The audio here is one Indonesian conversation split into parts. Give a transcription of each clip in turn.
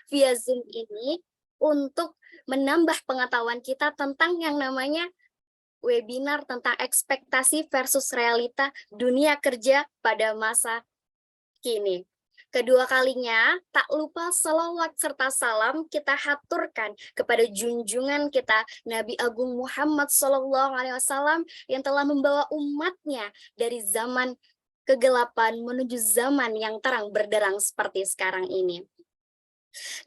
via Zoom ini untuk menambah pengetahuan kita tentang yang namanya webinar tentang ekspektasi versus realita dunia kerja pada masa kini. Kedua kalinya, tak lupa selawat serta salam kita haturkan kepada junjungan kita Nabi Agung Muhammad SAW yang telah membawa umatnya dari zaman kegelapan menuju zaman yang terang berderang seperti sekarang ini.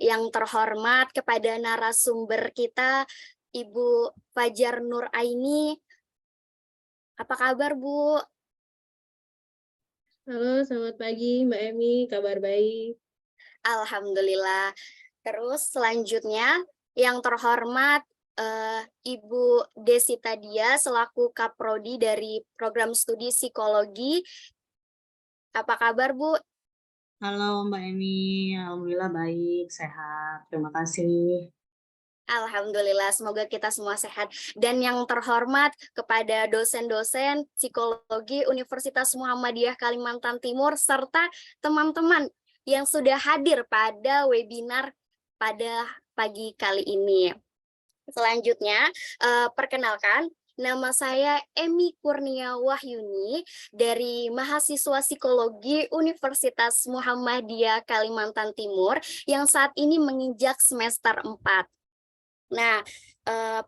Yang terhormat kepada narasumber kita, Ibu Fajar Nur Aini. Apa kabar, Bu? Halo, selamat pagi Mbak Emi, kabar baik. Alhamdulillah. Terus selanjutnya yang terhormat Ibu Desita Dia selaku Kaprodi dari Program Studi Psikologi. Apa kabar, Bu? Halo Mbak Emi, alhamdulillah baik, sehat. Terima kasih. Alhamdulillah, semoga kita semua sehat. Dan yang terhormat kepada dosen-dosen psikologi Universitas Muhammadiyah Kalimantan Timur, serta teman-teman yang sudah hadir pada webinar pada pagi kali ini. Selanjutnya, perkenalkan, nama saya Emi Kurnia Wahyuni dari mahasiswa psikologi Universitas Muhammadiyah Kalimantan Timur yang saat ini menginjak semester 4. Nah,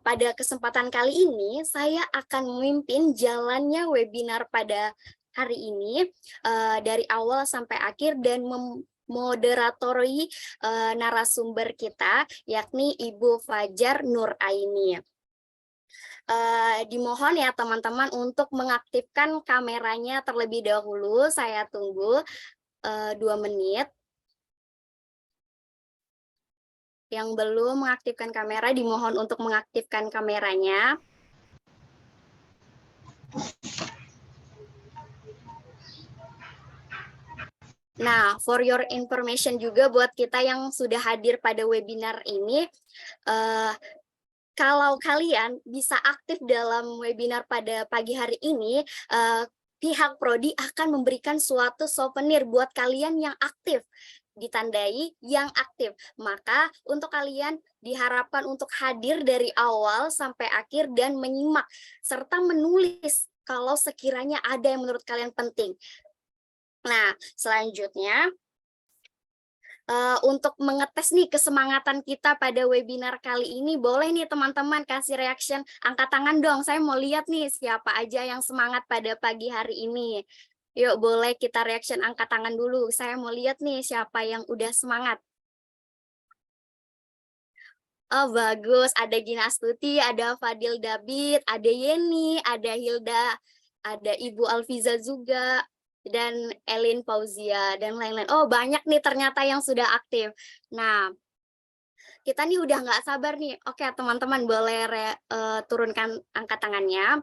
pada kesempatan kali ini saya akan memimpin jalannya webinar pada hari ini dari awal sampai akhir dan memoderatori narasumber kita, yakni Ibu Fajar Nur Aini. Dimohon ya teman-teman untuk mengaktifkan kameranya terlebih dahulu. Saya tunggu 2 menit. Yang belum mengaktifkan kamera, dimohon untuk mengaktifkan kameranya. Nah, for your information juga buat kita yang sudah hadir pada webinar ini, kalau kalian bisa aktif dalam webinar pada pagi hari ini, pihak Prodi akan memberikan suatu souvenir buat kalian yang aktif, ditandai yang aktif. Maka untuk kalian diharapkan untuk hadir dari awal sampai akhir dan menyimak serta menulis kalau sekiranya ada yang menurut kalian penting. Nah, selanjutnya untuk mengetes nih kesemangatan kita pada webinar kali ini, boleh nih teman-teman kasih reaction, angkat tangan dong, saya mau lihat nih siapa aja yang semangat pada pagi hari ini. Yuk, boleh kita reaction, angkat tangan dulu. Saya mau lihat nih siapa yang udah semangat. Oh, bagus. Ada Gina Astuti, ada Fadil David, ada Yeni, ada Hilda, ada Ibu Alfiza juga, dan Elin Fauzia, dan lain-lain. Oh, banyak nih ternyata yang sudah aktif. Nah, kita nih udah nggak sabar nih. Oke, teman-teman boleh turunkan angkat tangannya.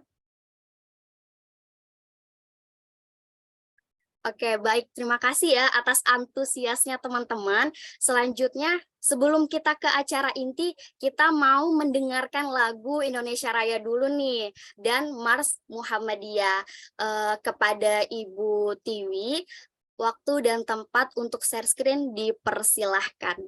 Oke, baik. Terima kasih ya atas antusiasnya teman-teman. Selanjutnya, sebelum kita ke acara inti, kita mau mendengarkan lagu Indonesia Raya dulu nih. Dan Mars Muhammadiyah. Kepada Ibu Tiwi, waktu dan tempat untuk share screen dipersilahkan.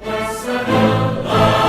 Wassalamualaikum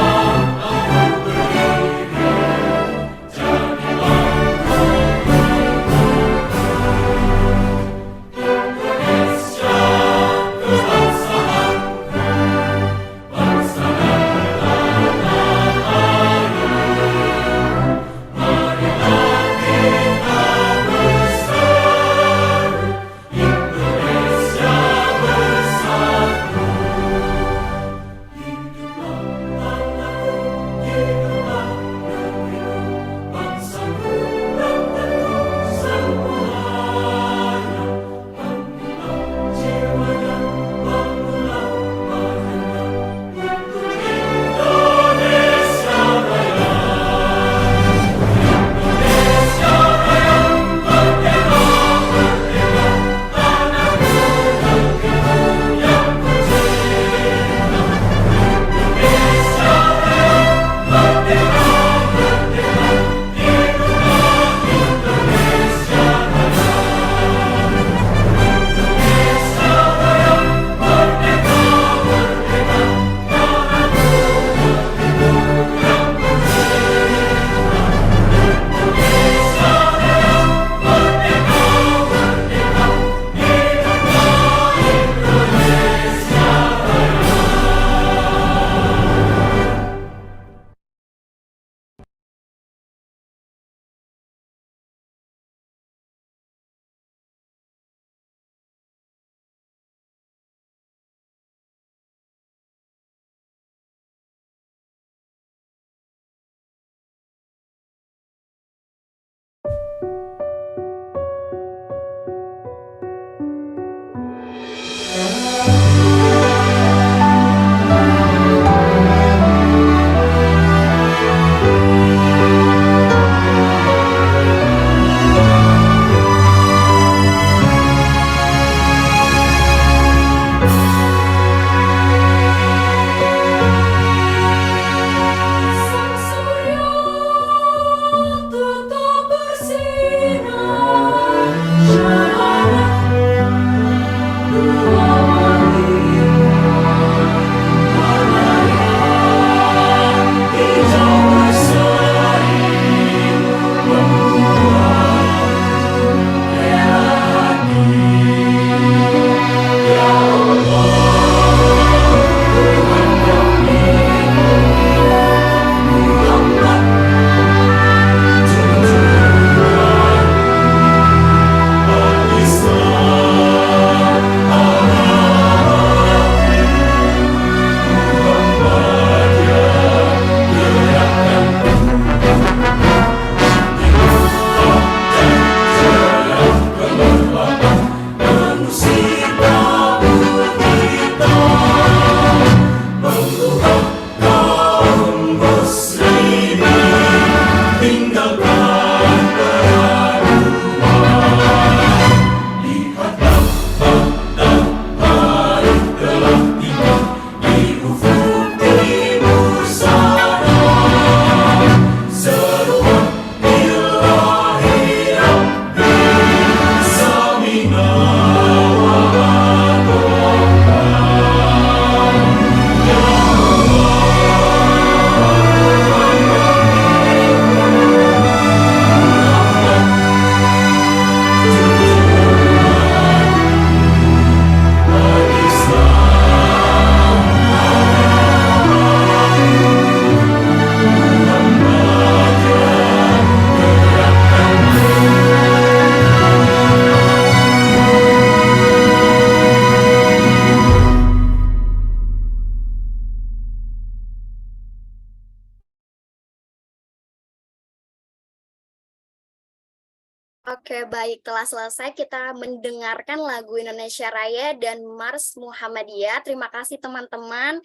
Oke, baik. Telah selesai kita mendengarkan lagu Indonesia Raya dan Mars Muhammadiyah. Terima kasih teman-teman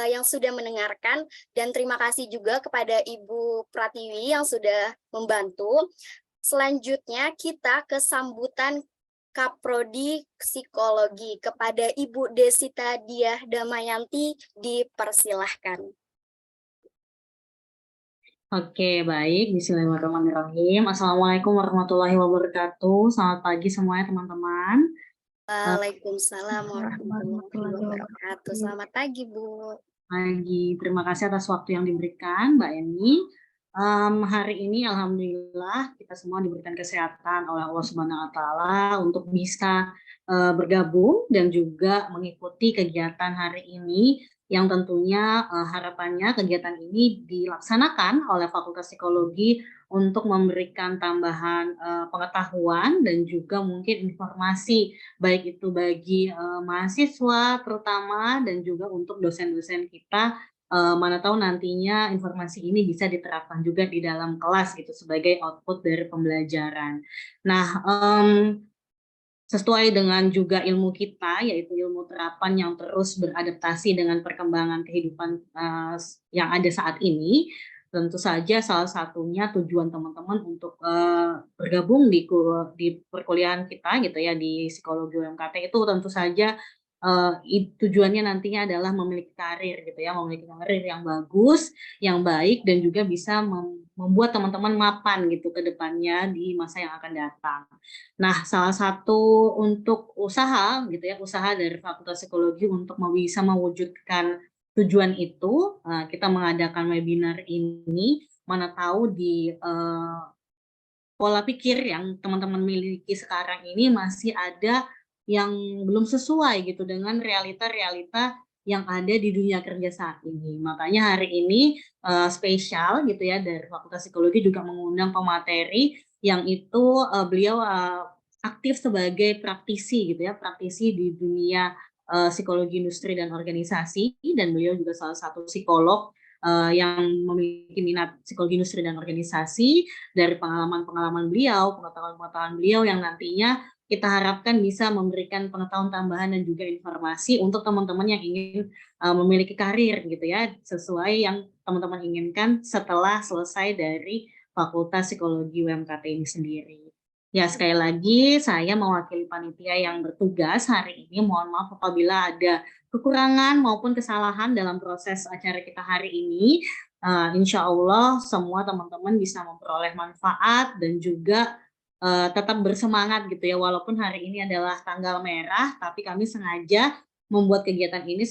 yang sudah mendengarkan dan terima kasih juga kepada Ibu Pratiwi yang sudah membantu. Selanjutnya kita ke sambutan Kaprodi Psikologi kepada Ibu Desita Diah Damayanti, dipersilahkan. Oke, baik. Bismillahirrahmanirrahim. Assalamualaikum warahmatullahi wabarakatuh. Selamat pagi semuanya, teman-teman. Waalaikumsalam warahmatullahi wabarakatuh. Selamat pagi, Bu. Pagi. Terima kasih atas waktu yang diberikan, Mbak Eni. Hari ini alhamdulillah kita semua diberikan kesehatan oleh Allah Subhanahu wa taala untuk bisa bergabung dan juga mengikuti kegiatan hari ini yang tentunya harapannya kegiatan ini dilaksanakan oleh Fakultas Psikologi untuk memberikan tambahan pengetahuan dan juga mungkin informasi baik itu bagi mahasiswa terutama dan juga untuk dosen-dosen kita, mana tahu nantinya informasi ini bisa diterapkan juga di dalam kelas gitu sebagai output dari pembelajaran. Nah, sesuai dengan juga ilmu kita, yaitu ilmu terapan yang terus beradaptasi dengan perkembangan kehidupan yang ada saat ini, tentu saja salah satunya tujuan teman-teman untuk bergabung di perkuliahan kita gitu ya di psikologi UMKT itu tentu saja tujuannya nantinya adalah memiliki karir gitu ya, memiliki karir yang bagus, yang baik dan juga bisa membuat teman-teman mapan gitu ke depannya di masa yang akan datang. Nah, salah satu untuk usaha gitu ya, usaha dari Fakultas Psikologi untuk bisa mewujudkan tujuan itu, kita mengadakan webinar ini, mana tahu di pola pikir yang teman-teman miliki sekarang ini masih ada yang belum sesuai gitu dengan realita-realita yang ada di dunia kerja saat ini. Makanya hari ini spesial gitu ya dari Fakultas Psikologi juga mengundang pemateri yang itu beliau aktif sebagai praktisi gitu ya, praktisi di dunia psikologi industri dan organisasi dan beliau juga salah satu psikolog yang memiliki minat psikologi industri dan organisasi. Dari pengalaman-pengalaman beliau, pengetahuan-pengetahuan beliau yang nantinya kita harapkan bisa memberikan pengetahuan tambahan dan juga informasi untuk teman-teman yang ingin memiliki karir gitu ya, sesuai yang teman-teman inginkan setelah selesai dari Fakultas Psikologi UMKT ini sendiri. Ya, sekali lagi saya mewakili panitia yang bertugas hari ini. Mohon maaf apabila ada kekurangan maupun kesalahan dalam proses acara kita hari ini. Insya Allah semua teman-teman bisa memperoleh manfaat dan juga tetap bersemangat gitu ya. Walaupun hari ini adalah tanggal merah, tapi kami sengaja membuat kegiatan ini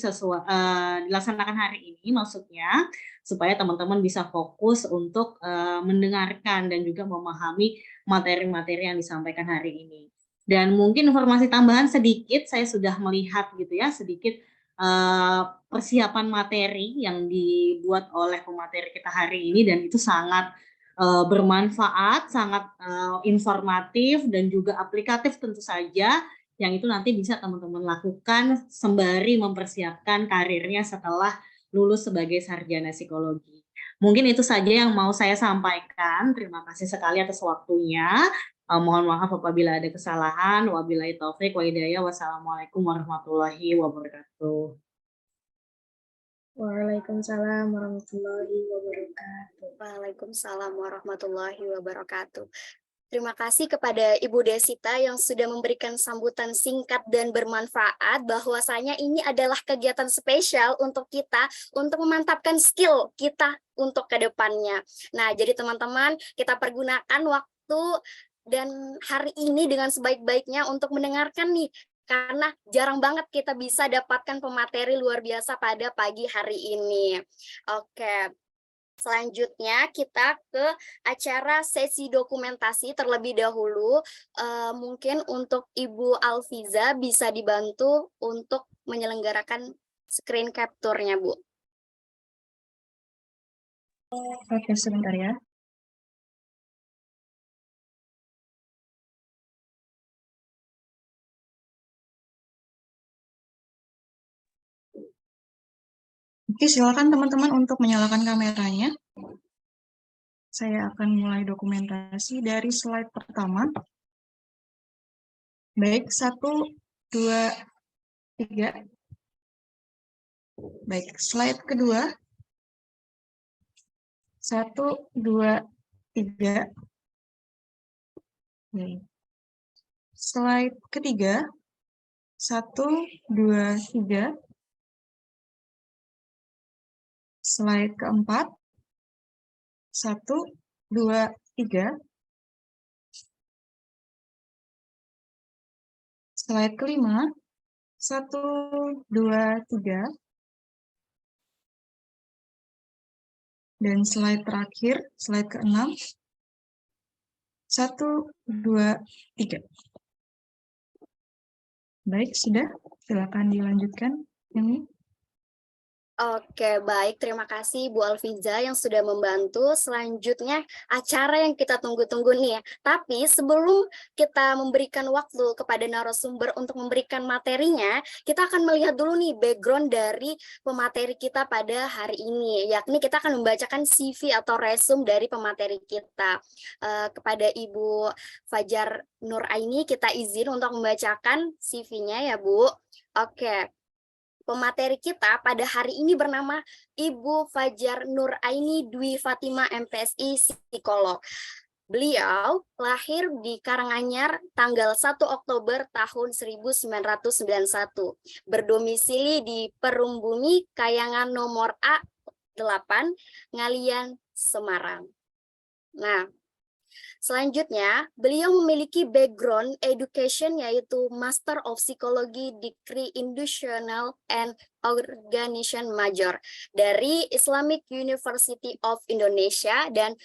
dilaksanakan hari ini maksudnya supaya teman-teman bisa fokus untuk mendengarkan dan juga memahami materi-materi yang disampaikan hari ini. Dan mungkin informasi tambahan sedikit, saya sudah melihat gitu ya sedikit persiapan materi yang dibuat oleh pemateri kita hari ini dan itu sangat bermanfaat, sangat informatif dan juga aplikatif tentu saja yang itu nanti bisa teman-teman lakukan sembari mempersiapkan karirnya setelah lulus sebagai sarjana psikologi. Mungkin itu saja yang mau saya sampaikan. Terima kasih sekali atas waktunya. Mohon maaf apabila ada kesalahan. Wabillahi taufik wa hidayah. Wassalamualaikum warahmatullahi wabarakatuh. Waalaikumsalam warahmatullahi wabarakatuh. Waalaikumsalam warahmatullahi wabarakatuh. Terima kasih kepada Ibu Desita yang sudah memberikan sambutan singkat dan bermanfaat, bahwasanya ini adalah kegiatan spesial untuk kita untuk memantapkan skill kita untuk ke depannya. Nah, jadi teman-teman, kita pergunakan waktu dan hari ini dengan sebaik-baiknya untuk mendengarkan nih, karena jarang banget kita bisa dapatkan pemateri luar biasa pada pagi hari ini. Oke. Selanjutnya kita ke acara sesi dokumentasi terlebih dahulu. Mungkin untuk Ibu Alfiza bisa dibantu untuk menyelenggarakan screen capture-nya, Bu. Oke, sebentar ya. Oke, silakan teman-teman untuk menyalakan kameranya. Saya akan mulai dokumentasi dari slide pertama. Baik, 1, 2, 3. Baik, slide kedua. 1, 2, 3. Baik. Slide ketiga. 1, 2, 3. Slide keempat. 1, 2, 3. Slide kelima. 1, 2, 3. Dan slide terakhir, slide ke-6. 1, 2, 3. Baik, sudah. Silakan dilanjutkan. Ini. Oke, baik. Terima kasih Bu Alfiza yang sudah membantu. Selanjutnya acara yang kita tunggu-tunggu nih ya. Tapi sebelum kita memberikan waktu kepada narasumber untuk memberikan materinya, kita akan melihat dulu nih background dari pemateri kita pada hari ini. Yakni kita akan membacakan CV atau resume dari pemateri kita. Kepada Ibu Fajar Nur Aini, kita izin untuk membacakan CV-nya ya Bu. Oke. Pemateri kita pada hari ini bernama Ibu Fajar Nur Aini Dwi Fatima MPSI Psikolog. Beliau lahir di Karanganyar tanggal 1 Oktober tahun 1991. Berdomisili di Perumbumi Kayangan nomor A8, Ngalian, Semarang. Nah, selanjutnya, beliau memiliki background education yaitu Master of Psychology Degree Industrial and Organization Major dari Islamic University of Indonesia dan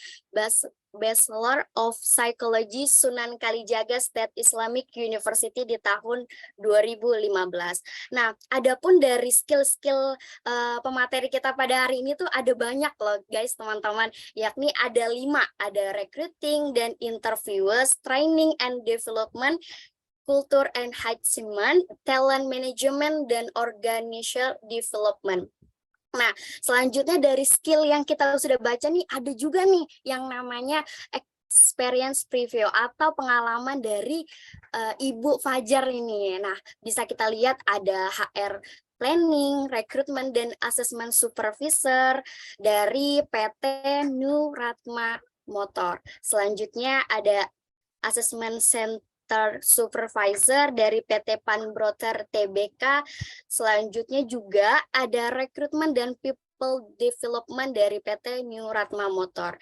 Bachelor of Psychology Sunan Kalijaga State Islamic University di tahun 2015. Nah, adapun dari skill-skill pemateri kita pada hari ini tuh ada banyak loh guys teman-teman, yakni ada 5, ada recruiting dan interviewers, training and development, culture and engagement, talent management, dan organizational development. Nah, selanjutnya dari skill yang kita sudah baca nih, ada juga nih yang namanya experience preview atau pengalaman dari Ibu Fajar ini. Nah, bisa kita lihat ada HR planning, recruitment, dan assessment supervisor dari PT New Ratma Motor. Selanjutnya ada assessment center supervisor dari PT Panbroter Tbk. Selanjutnya juga ada rekrutmen dan people development dari PT New Ratma Motor.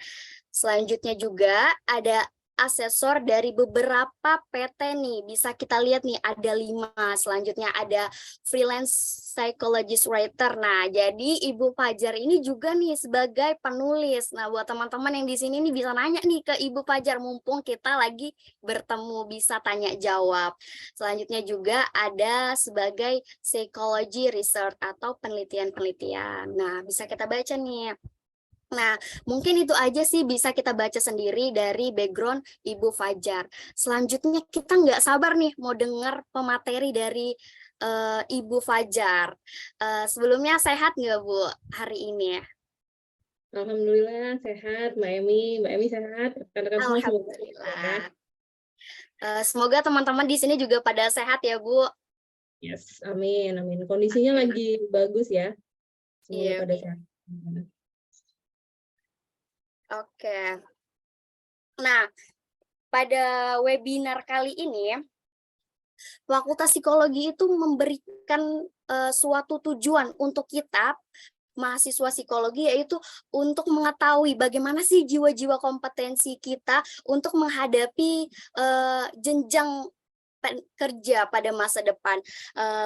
Selanjutnya juga ada asesor dari beberapa PT nih, bisa kita lihat nih ada 5. Selanjutnya ada freelance psychologist writer. Nah, jadi Ibu Fajar ini juga nih sebagai penulis. Nah, buat teman-teman yang di sini nih bisa nanya nih ke Ibu Fajar, mumpung kita lagi bertemu, bisa tanya jawab. Selanjutnya juga ada sebagai psychology research atau penelitian-penelitian. Nah, bisa kita baca nih. Nah, mungkin itu aja sih bisa kita baca sendiri dari background Ibu Fajar. Selanjutnya kita nggak sabar nih mau dengar pemateri dari Ibu Fajar. Sebelumnya sehat nggak Bu hari ini? Alhamdulillah sehat, Mbak Emi sehat, rekan-rekan semua semoga sehat ya. Alhamdulillah. Semoga teman-teman di sini juga pada sehat ya Bu. Yes, amin. Kondisinya lagi bagus ya. Semoga Iya. pada sehat. Oke. Nah, pada webinar kali ini, Fakultas Psikologi itu memberikan suatu tujuan untuk kita, mahasiswa psikologi, yaitu untuk mengetahui bagaimana sih jiwa-jiwa kompetensi kita untuk menghadapi jenjang kerja pada masa depan,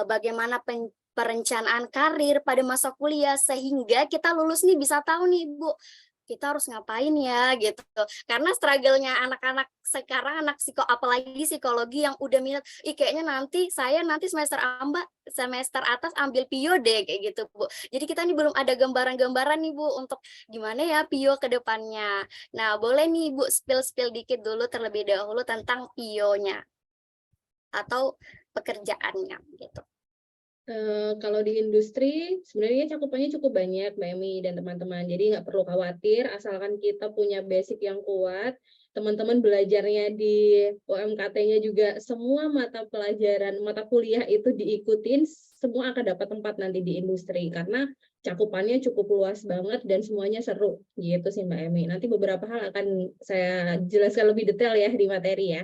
bagaimana perencanaan karir pada masa kuliah, sehingga kita lulus nih bisa tahu nih Bu, kita harus ngapain ya gitu. Karena struggle-nya anak-anak sekarang, apalagi psikologi yang udah minat, kayaknya saya nanti semester atas ambil PIO deh kayak gitu Bu. Jadi kita nih belum ada gambaran-gambaran nih Bu untuk gimana ya PIO ke depannya. Nah, boleh nih Bu spill dikit dulu terlebih dahulu tentang PIO-nya atau pekerjaannya gitu. Kalau di industri sebenarnya cakupannya cukup banyak Mbak Emi dan teman-teman, jadi nggak perlu khawatir asalkan kita punya basic yang kuat teman-teman belajarnya di UMKT-nya juga semua mata pelajaran, mata kuliah itu diikutin, semua akan dapat tempat nanti di industri karena cakupannya cukup luas banget dan semuanya seru gitu sih Mbak Emi. Nanti beberapa hal akan saya jelaskan lebih detail ya di materi ya.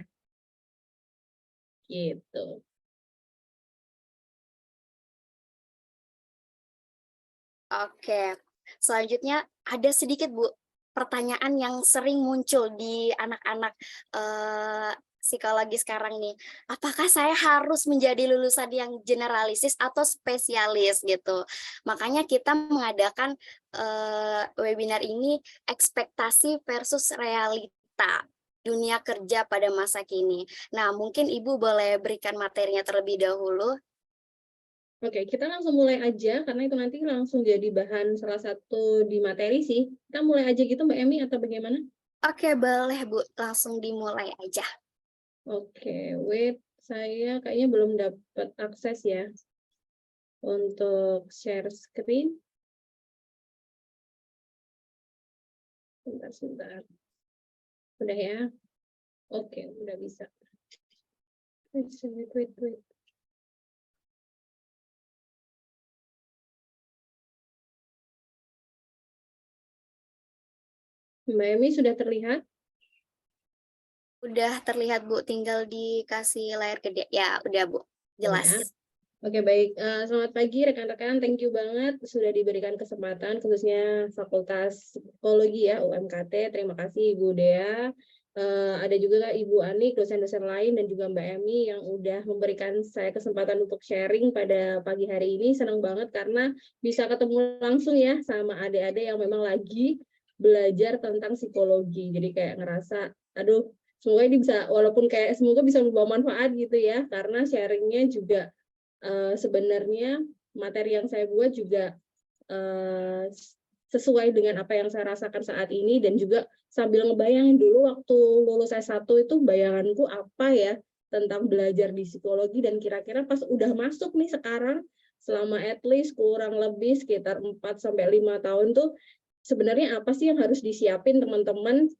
Gitu. Oke, selanjutnya ada sedikit Bu pertanyaan yang sering muncul di anak-anak psikologi sekarang nih. Apakah saya harus menjadi lulusan yang generalisis atau spesialis gitu? Makanya kita mengadakan webinar ini ekspektasi versus realita dunia kerja pada masa kini. Nah, mungkin Ibu boleh berikan materinya terlebih dahulu. Oke, kita langsung mulai aja karena itu nanti langsung jadi bahan salah satu di materi sih. Kita mulai aja gitu Mbak Emi atau bagaimana? Oke, boleh Bu, langsung dimulai aja. Oke, wait, saya kayaknya belum dapat akses ya untuk share screen. Sebentar. Udah ya? Oke, udah bisa. Wait. Mbak Emi sudah terlihat? Udah terlihat Bu, tinggal dikasih layar gede. Ya, udah Bu, jelas. Ya. Oke, baik. Selamat pagi rekan-rekan. Thank you banget sudah diberikan kesempatan, khususnya Fakultas Psikologi ya, UMKT. Terima kasih Ibu Dea. Ada juga Ibu Ani, dosen-dosen lain, dan juga Mbak Emi yang udah memberikan saya kesempatan untuk sharing pada pagi hari ini. Senang banget karena bisa ketemu langsung ya sama adik-adik yang memang lagi belajar tentang psikologi. Jadi kayak ngerasa, aduh, semoga ini bisa, walaupun kayak semoga bisa membawa manfaat gitu ya, karena sharingnya juga sebenarnya materi yang saya buat juga sesuai dengan apa yang saya rasakan saat ini, dan juga sambil ngebayangin dulu waktu lulus S1 itu bayanganku apa ya tentang belajar di psikologi, dan kira-kira pas udah masuk nih sekarang selama at least kurang lebih sekitar 4-5 tahun tuh sebenarnya apa sih yang harus disiapin teman-teman,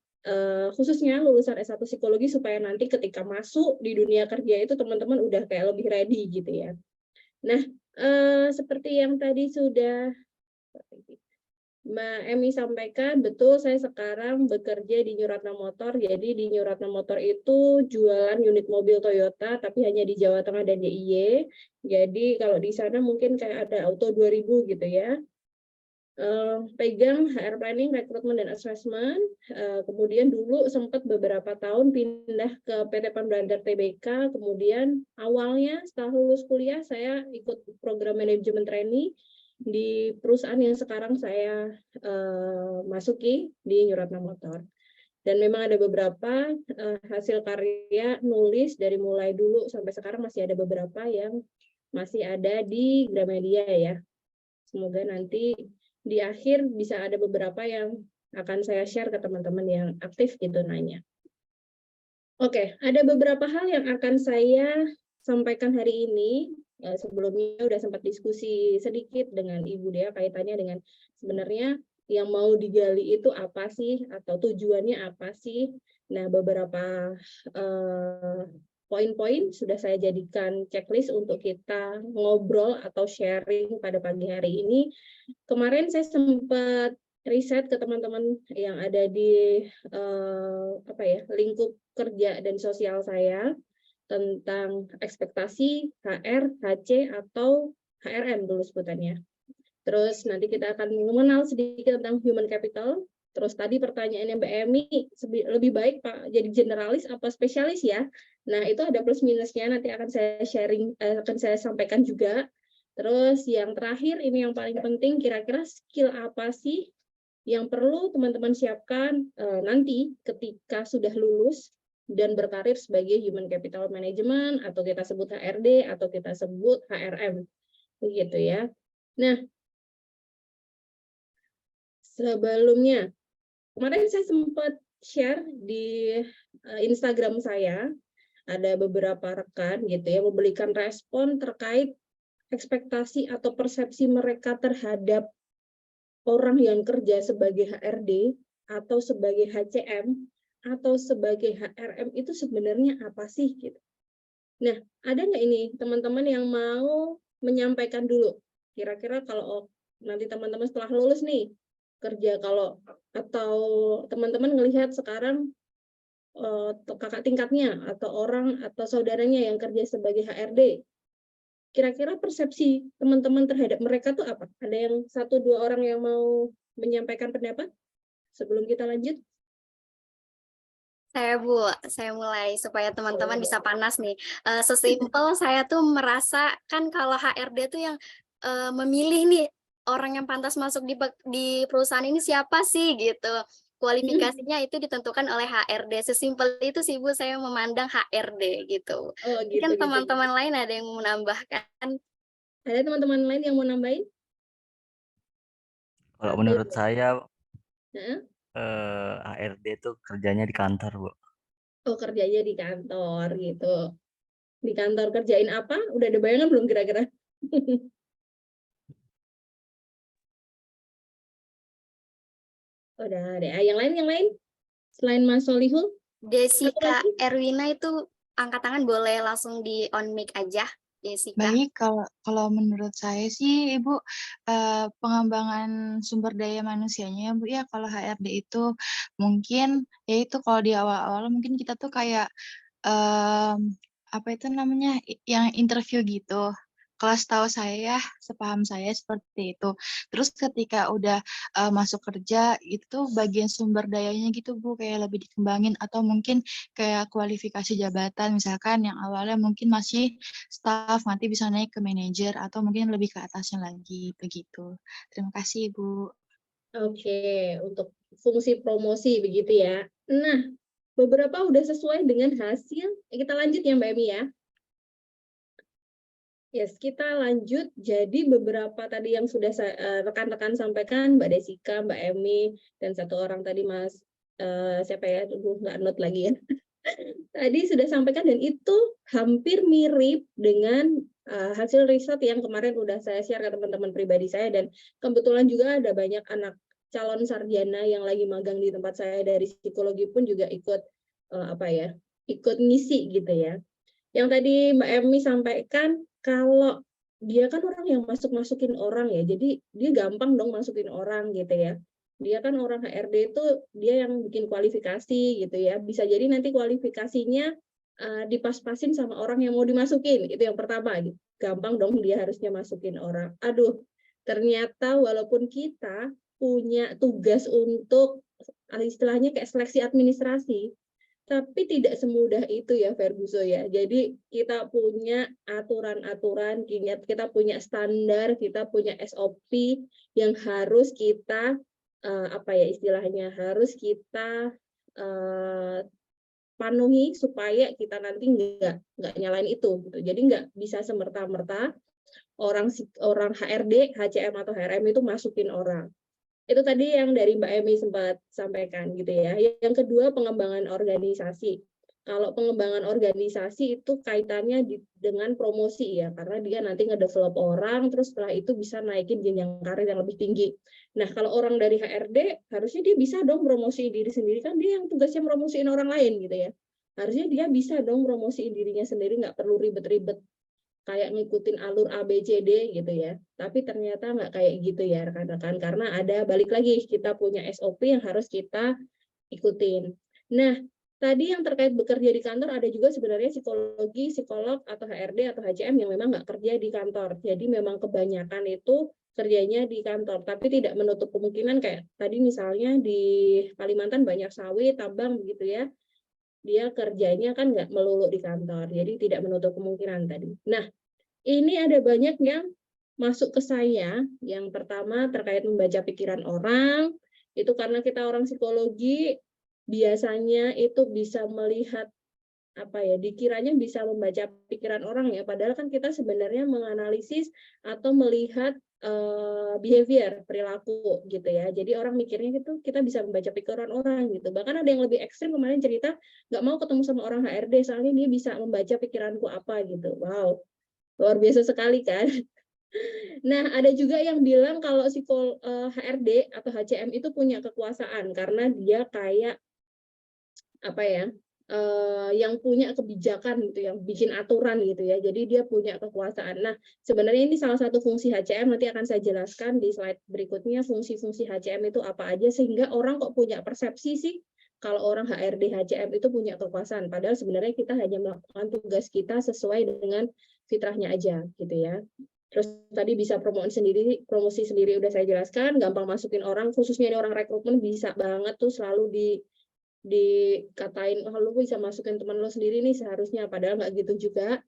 khususnya lulusan S1 psikologi, supaya nanti ketika masuk di dunia kerja itu teman-teman udah kayak lebih ready gitu ya. Nah, seperti yang tadi sudah Mbak Emi sampaikan, betul saya sekarang bekerja di New Ratna Motor. Jadi di New Ratna Motor itu jualan unit mobil Toyota, tapi hanya di Jawa Tengah dan DIY. Jadi kalau di sana mungkin kayak ada Auto 2000 gitu ya. Pegang HR Planning, Rekrutmen, dan Assessment. Kemudian dulu sempat beberapa tahun pindah ke PT Panbrantar Tbk. Kemudian awalnya setelah lulus kuliah saya ikut program manajemen trainee di perusahaan yang sekarang saya masuki di New Ratna Motor. Dan memang ada beberapa hasil karya nulis dari mulai dulu sampai sekarang masih ada beberapa yang masih ada di Gramedia ya. Semoga nanti di akhir bisa ada beberapa yang akan saya share ke teman-teman yang aktif gitu nanya. Oke, ada beberapa hal yang akan saya sampaikan hari ini. Sebelumnya udah sempat diskusi sedikit dengan Ibu Dea kaitannya dengan sebenarnya yang mau digali itu apa sih, atau tujuannya apa sih. Nah, beberapa poin-poin sudah saya jadikan checklist untuk kita ngobrol atau sharing pada pagi hari ini. Kemarin saya sempat riset ke teman-teman yang ada di lingkup kerja dan sosial saya tentang ekspektasi HR, HC, atau HRM dulu sebutannya. Terus nanti kita akan mengenal sedikit tentang human capital. Terus tadi pertanyaannya Mbak Emi, lebih baik Pak jadi generalis apa spesialis ya? Nah, itu ada plus minusnya, nanti akan saya sharing, akan saya sampaikan juga. Terus yang terakhir, ini yang paling penting, kira-kira skill apa sih yang perlu teman-teman siapkan nanti ketika sudah lulus dan berkarir sebagai Human Capital Management, atau kita sebut HRD, atau kita sebut HRM. Begitu ya. Nah, sebelumnya, kemarin saya sempat share di Instagram saya, ada beberapa rekan gitu ya memberikan respon terkait ekspektasi atau persepsi mereka terhadap orang yang kerja sebagai HRD atau sebagai HCM atau sebagai HRM itu sebenarnya apa sih gitu. Nah, ada nggak ini teman-teman yang mau menyampaikan dulu? Kira-kira kalau nanti teman-teman setelah lulus nih kerja, kalau atau teman-teman ngelihat sekarang kakak tingkatnya atau orang atau saudaranya yang kerja sebagai HRD, kira-kira persepsi teman-teman terhadap mereka tuh apa? Ada yang 1-2 orang yang mau menyampaikan pendapat sebelum kita lanjut? Saya mulai supaya teman-teman bisa panas nih. Sesimpel saya tuh merasa kan kalau HRD tuh yang memilih nih orang yang pantas masuk di perusahaan ini siapa sih gitu. Kualifikasinya itu ditentukan oleh HRD. Sesimpel itu sih Bu, saya memandang HRD gitu. Oh Kan gitu. teman-teman lain ada yang mau menambahkan? Ada teman-teman lain yang mau nambahin? Kalau menurut saya Heeh. HRD itu kerjanya di kantor, Bu. Oh, kerjanya di kantor gitu. Di kantor kerjain apa? Udah ada bayangan belum kira-kira? Udah ada. Yang lain? Selain Mas Solihul? Jessica Erwina itu angkat tangan, boleh langsung di on mic aja, Jessica. Baik, kalau menurut saya sih, Ibu, pengembangan sumber daya manusianya, Bu, ya, kalau HRD itu mungkin, ya itu kalau di awal-awal mungkin kita tuh kayak, apa itu namanya, yang interview gitu. Kalau setahu saya, sepaham saya seperti itu. Terus ketika udah masuk kerja, itu bagian sumber dayanya gitu, Bu, kayak lebih dikembangin atau mungkin kayak kualifikasi jabatan, misalkan yang awalnya mungkin masih staff, nanti bisa naik ke manajer atau mungkin lebih ke atasnya lagi, begitu. Terima kasih, Ibu. Oke, untuk fungsi promosi begitu ya. Nah, beberapa udah sesuai dengan hasil. Kita lanjut ya Mbak Emi ya. Yes, kita lanjut. Jadi beberapa tadi yang sudah rekan-rekan sampaikan, Mbak Desika, Mbak Emi, dan 1 orang tadi Mas, siapa ya? Aduh, nggak note lagi ya. Tadi sudah sampaikan dan itu hampir mirip dengan hasil riset yang kemarin udah saya share ke teman-teman pribadi saya, dan kebetulan juga ada banyak anak calon sarjana yang lagi magang di tempat saya dari psikologi pun juga ikut ikut ngisi gitu ya. Yang tadi Mbak Emi sampaikan, kalau dia kan orang yang masukin orang ya, jadi dia gampang dong masukin orang gitu ya. Dia kan orang HRD itu dia yang bikin kualifikasi gitu ya. Bisa jadi nanti kualifikasinya dipas-pasin sama orang yang mau dimasukin. Itu yang pertama gitu. Gampang dong dia harusnya masukin orang. Aduh, ternyata walaupun kita punya tugas untuk istilahnya kayak seleksi administrasi, tapi tidak semudah itu ya Ferguso ya. Jadi kita punya aturan-aturan, kita punya standar, kita punya SOP yang harus kita istilahnya harus kita penuhi supaya kita nanti nggak nyalain itu gitu. Jadi nggak bisa semerta-merta orang HRD, HCM atau HRM itu masukin orang. Itu tadi yang dari Mbak Emi sempat sampaikan gitu ya. Yang kedua, pengembangan organisasi. Kalau pengembangan organisasi itu kaitannya dengan promosi ya, karena dia nanti ngedevelop orang, terus setelah itu bisa naikin jenjang karir yang lebih tinggi. Nah, kalau orang dari HRD, harusnya dia bisa dong promosi diri sendiri, kan dia yang tugasnya promosiin orang lain gitu ya. Harusnya dia bisa dong promosiin dirinya sendiri, nggak perlu ribet-ribet kayak ngikutin alur A, B, C, D gitu ya. Tapi ternyata nggak kayak gitu ya rekan-rekan, karena ada balik lagi kita punya SOP yang harus kita ikutin. Nah, tadi yang terkait bekerja di kantor ada juga sebenarnya psikologi, psikolog atau HRD atau HCM yang memang nggak kerja di kantor. Jadi memang kebanyakan itu kerjanya di kantor, tapi tidak menutup kemungkinan kayak tadi misalnya di Kalimantan banyak sawit, tambang begitu ya. Dia kerjanya kan nggak melulu di kantor, jadi tidak menutup kemungkinan tadi. Nah, ini ada banyak yang masuk ke saya. Yang pertama terkait membaca pikiran orang, itu karena kita orang psikologi, biasanya itu bisa melihat dikiranya bisa membaca pikiran orang ya, padahal kan kita sebenarnya menganalisis atau melihat behavior, perilaku gitu ya. Jadi orang mikirnya gitu kita bisa membaca pikiran orang gitu. Bahkan ada yang lebih ekstrim kemarin cerita nggak mau ketemu sama orang HRD soalnya dia bisa membaca pikiranku apa gitu. Wow, luar biasa sekali kan. Nah, ada juga yang bilang kalau HRD atau HCM itu punya kekuasaan karena dia kayak yang punya kebijakan gitu, yang bikin aturan gitu ya. Jadi dia punya kekuasaan. Nah, sebenarnya ini salah satu fungsi HCM, nanti akan saya jelaskan di slide berikutnya fungsi-fungsi HCM itu apa aja, sehingga orang kok punya persepsi sih kalau orang HRD HCM itu punya kekuasaan. Padahal sebenarnya kita hanya melakukan tugas kita sesuai dengan fitrahnya aja gitu ya. Terus tadi bisa promosi sendiri udah saya jelaskan, gampang masukin orang, khususnya ini orang rekrutmen bisa banget tuh selalu dikatain, oh lu bisa masukin teman lo sendiri nih seharusnya, padahal nggak gitu juga.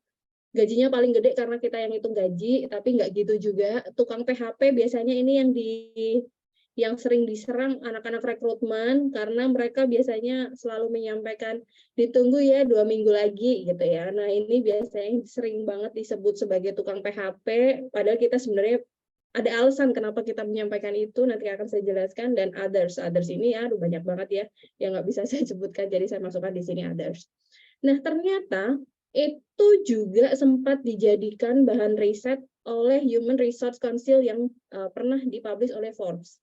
Gajinya paling gede karena kita yang hitung gaji, tapi nggak gitu juga. Tukang PHP biasanya ini yang sering diserang anak-anak rekrutmen, karena mereka biasanya selalu menyampaikan ditunggu ya 2 minggu lagi gitu ya. Nah ini biasanya sering banget disebut sebagai tukang PHP, padahal kita sebenarnya ada alasan kenapa kita menyampaikan itu, nanti akan saya jelaskan. Dan others ini ya banyak banget ya yang nggak bisa saya sebutkan, jadi saya masukkan di sini others. Nah ternyata itu juga sempat dijadikan bahan riset oleh Human Resource Council yang pernah dipublish oleh Forbes.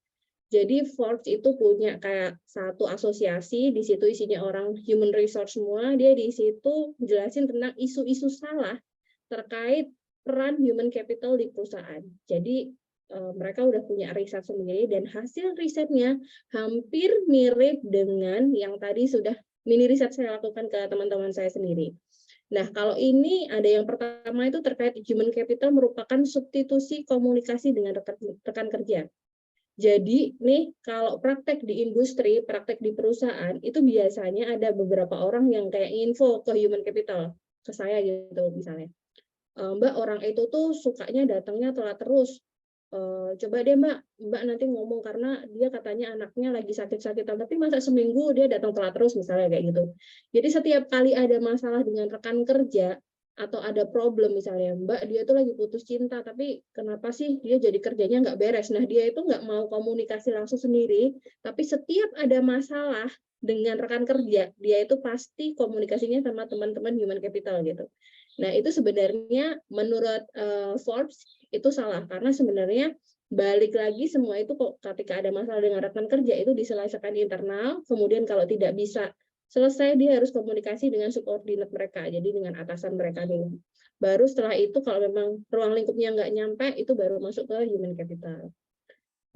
Jadi Forbes itu punya kayak satu asosiasi, di situ isinya orang human resource semua, dia di situ jelasin tentang isu-isu salah terkait peran human capital di perusahaan. Jadi mereka udah punya riset sendiri, dan hasil risetnya hampir mirip dengan yang tadi sudah mini riset saya lakukan ke teman-teman saya sendiri. Nah, kalau ini ada yang pertama itu terkait human capital merupakan substitusi komunikasi dengan rekan kerja. Jadi nih kalau praktek di industri, praktek di perusahaan itu biasanya ada beberapa orang yang kayak info ke human capital, ke saya gitu misalnya. Mbak, orang itu tuh sukanya datangnya telat terus. Coba deh Mbak nanti ngomong, karena dia katanya anaknya lagi sakit-sakitan, tapi masa seminggu dia datang telat terus misalnya kayak gitu. Jadi setiap kali ada masalah dengan rekan kerja atau ada problem misalnya, Mbak dia tuh lagi putus cinta, tapi kenapa sih dia jadi kerjanya nggak beres. Nah dia itu nggak mau komunikasi langsung sendiri, tapi setiap ada masalah dengan rekan kerja, dia itu pasti komunikasinya sama teman-teman human capital gitu. Nah itu sebenarnya menurut Forbes itu salah, karena sebenarnya balik lagi semua itu kok ketika ada masalah dengan rekan kerja itu diselesaikan di internal, kemudian kalau tidak bisa selesai dia harus komunikasi dengan subordinate mereka, jadi dengan atasan mereka dulu. Baru setelah itu kalau memang ruang lingkupnya nggak nyampe, itu baru masuk ke human capital.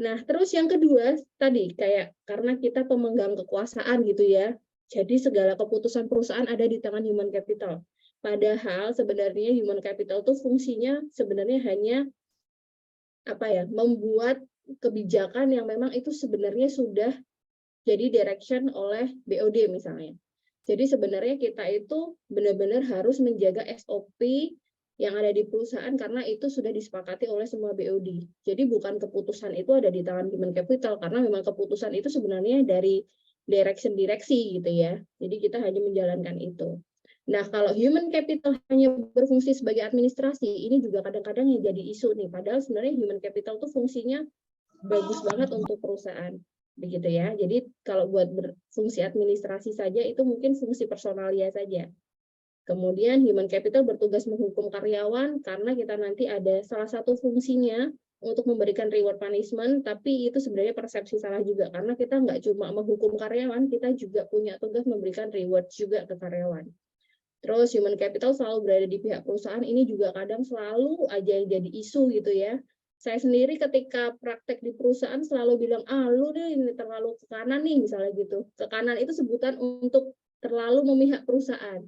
Nah terus yang kedua tadi kayak karena kita pemegang kekuasaan gitu ya, jadi segala keputusan perusahaan ada di tangan human capital. Padahal sebenarnya human capital itu fungsinya sebenarnya hanya membuat kebijakan yang memang itu sebenarnya sudah jadi direction oleh BOD misalnya. Jadi sebenarnya kita itu benar-benar harus menjaga SOP yang ada di perusahaan karena itu sudah disepakati oleh semua BOD. Jadi bukan keputusan itu ada di tangan human capital, karena memang keputusan itu sebenarnya dari direction direksi gitu ya. Jadi kita hanya menjalankan itu. Nah, kalau human capital hanya berfungsi sebagai administrasi, ini juga kadang-kadang yang jadi isu nih. Padahal sebenarnya human capital itu fungsinya bagus banget untuk perusahaan, begitu ya. Jadi kalau buat berfungsi administrasi saja itu mungkin fungsi personalia saja. Kemudian human capital bertugas menghukum karyawan karena kita nanti ada salah satu fungsinya untuk memberikan reward punishment, tapi itu sebenarnya persepsi salah juga karena kita nggak cuma menghukum karyawan, kita juga punya tugas memberikan reward juga ke karyawan. Terus human capital selalu berada di pihak perusahaan, ini juga kadang selalu aja yang jadi isu gitu ya. Saya sendiri ketika praktek di perusahaan selalu bilang, lu deh ini terlalu ke kanan nih misalnya gitu. Ke kanan itu sebutan untuk terlalu memihak perusahaan.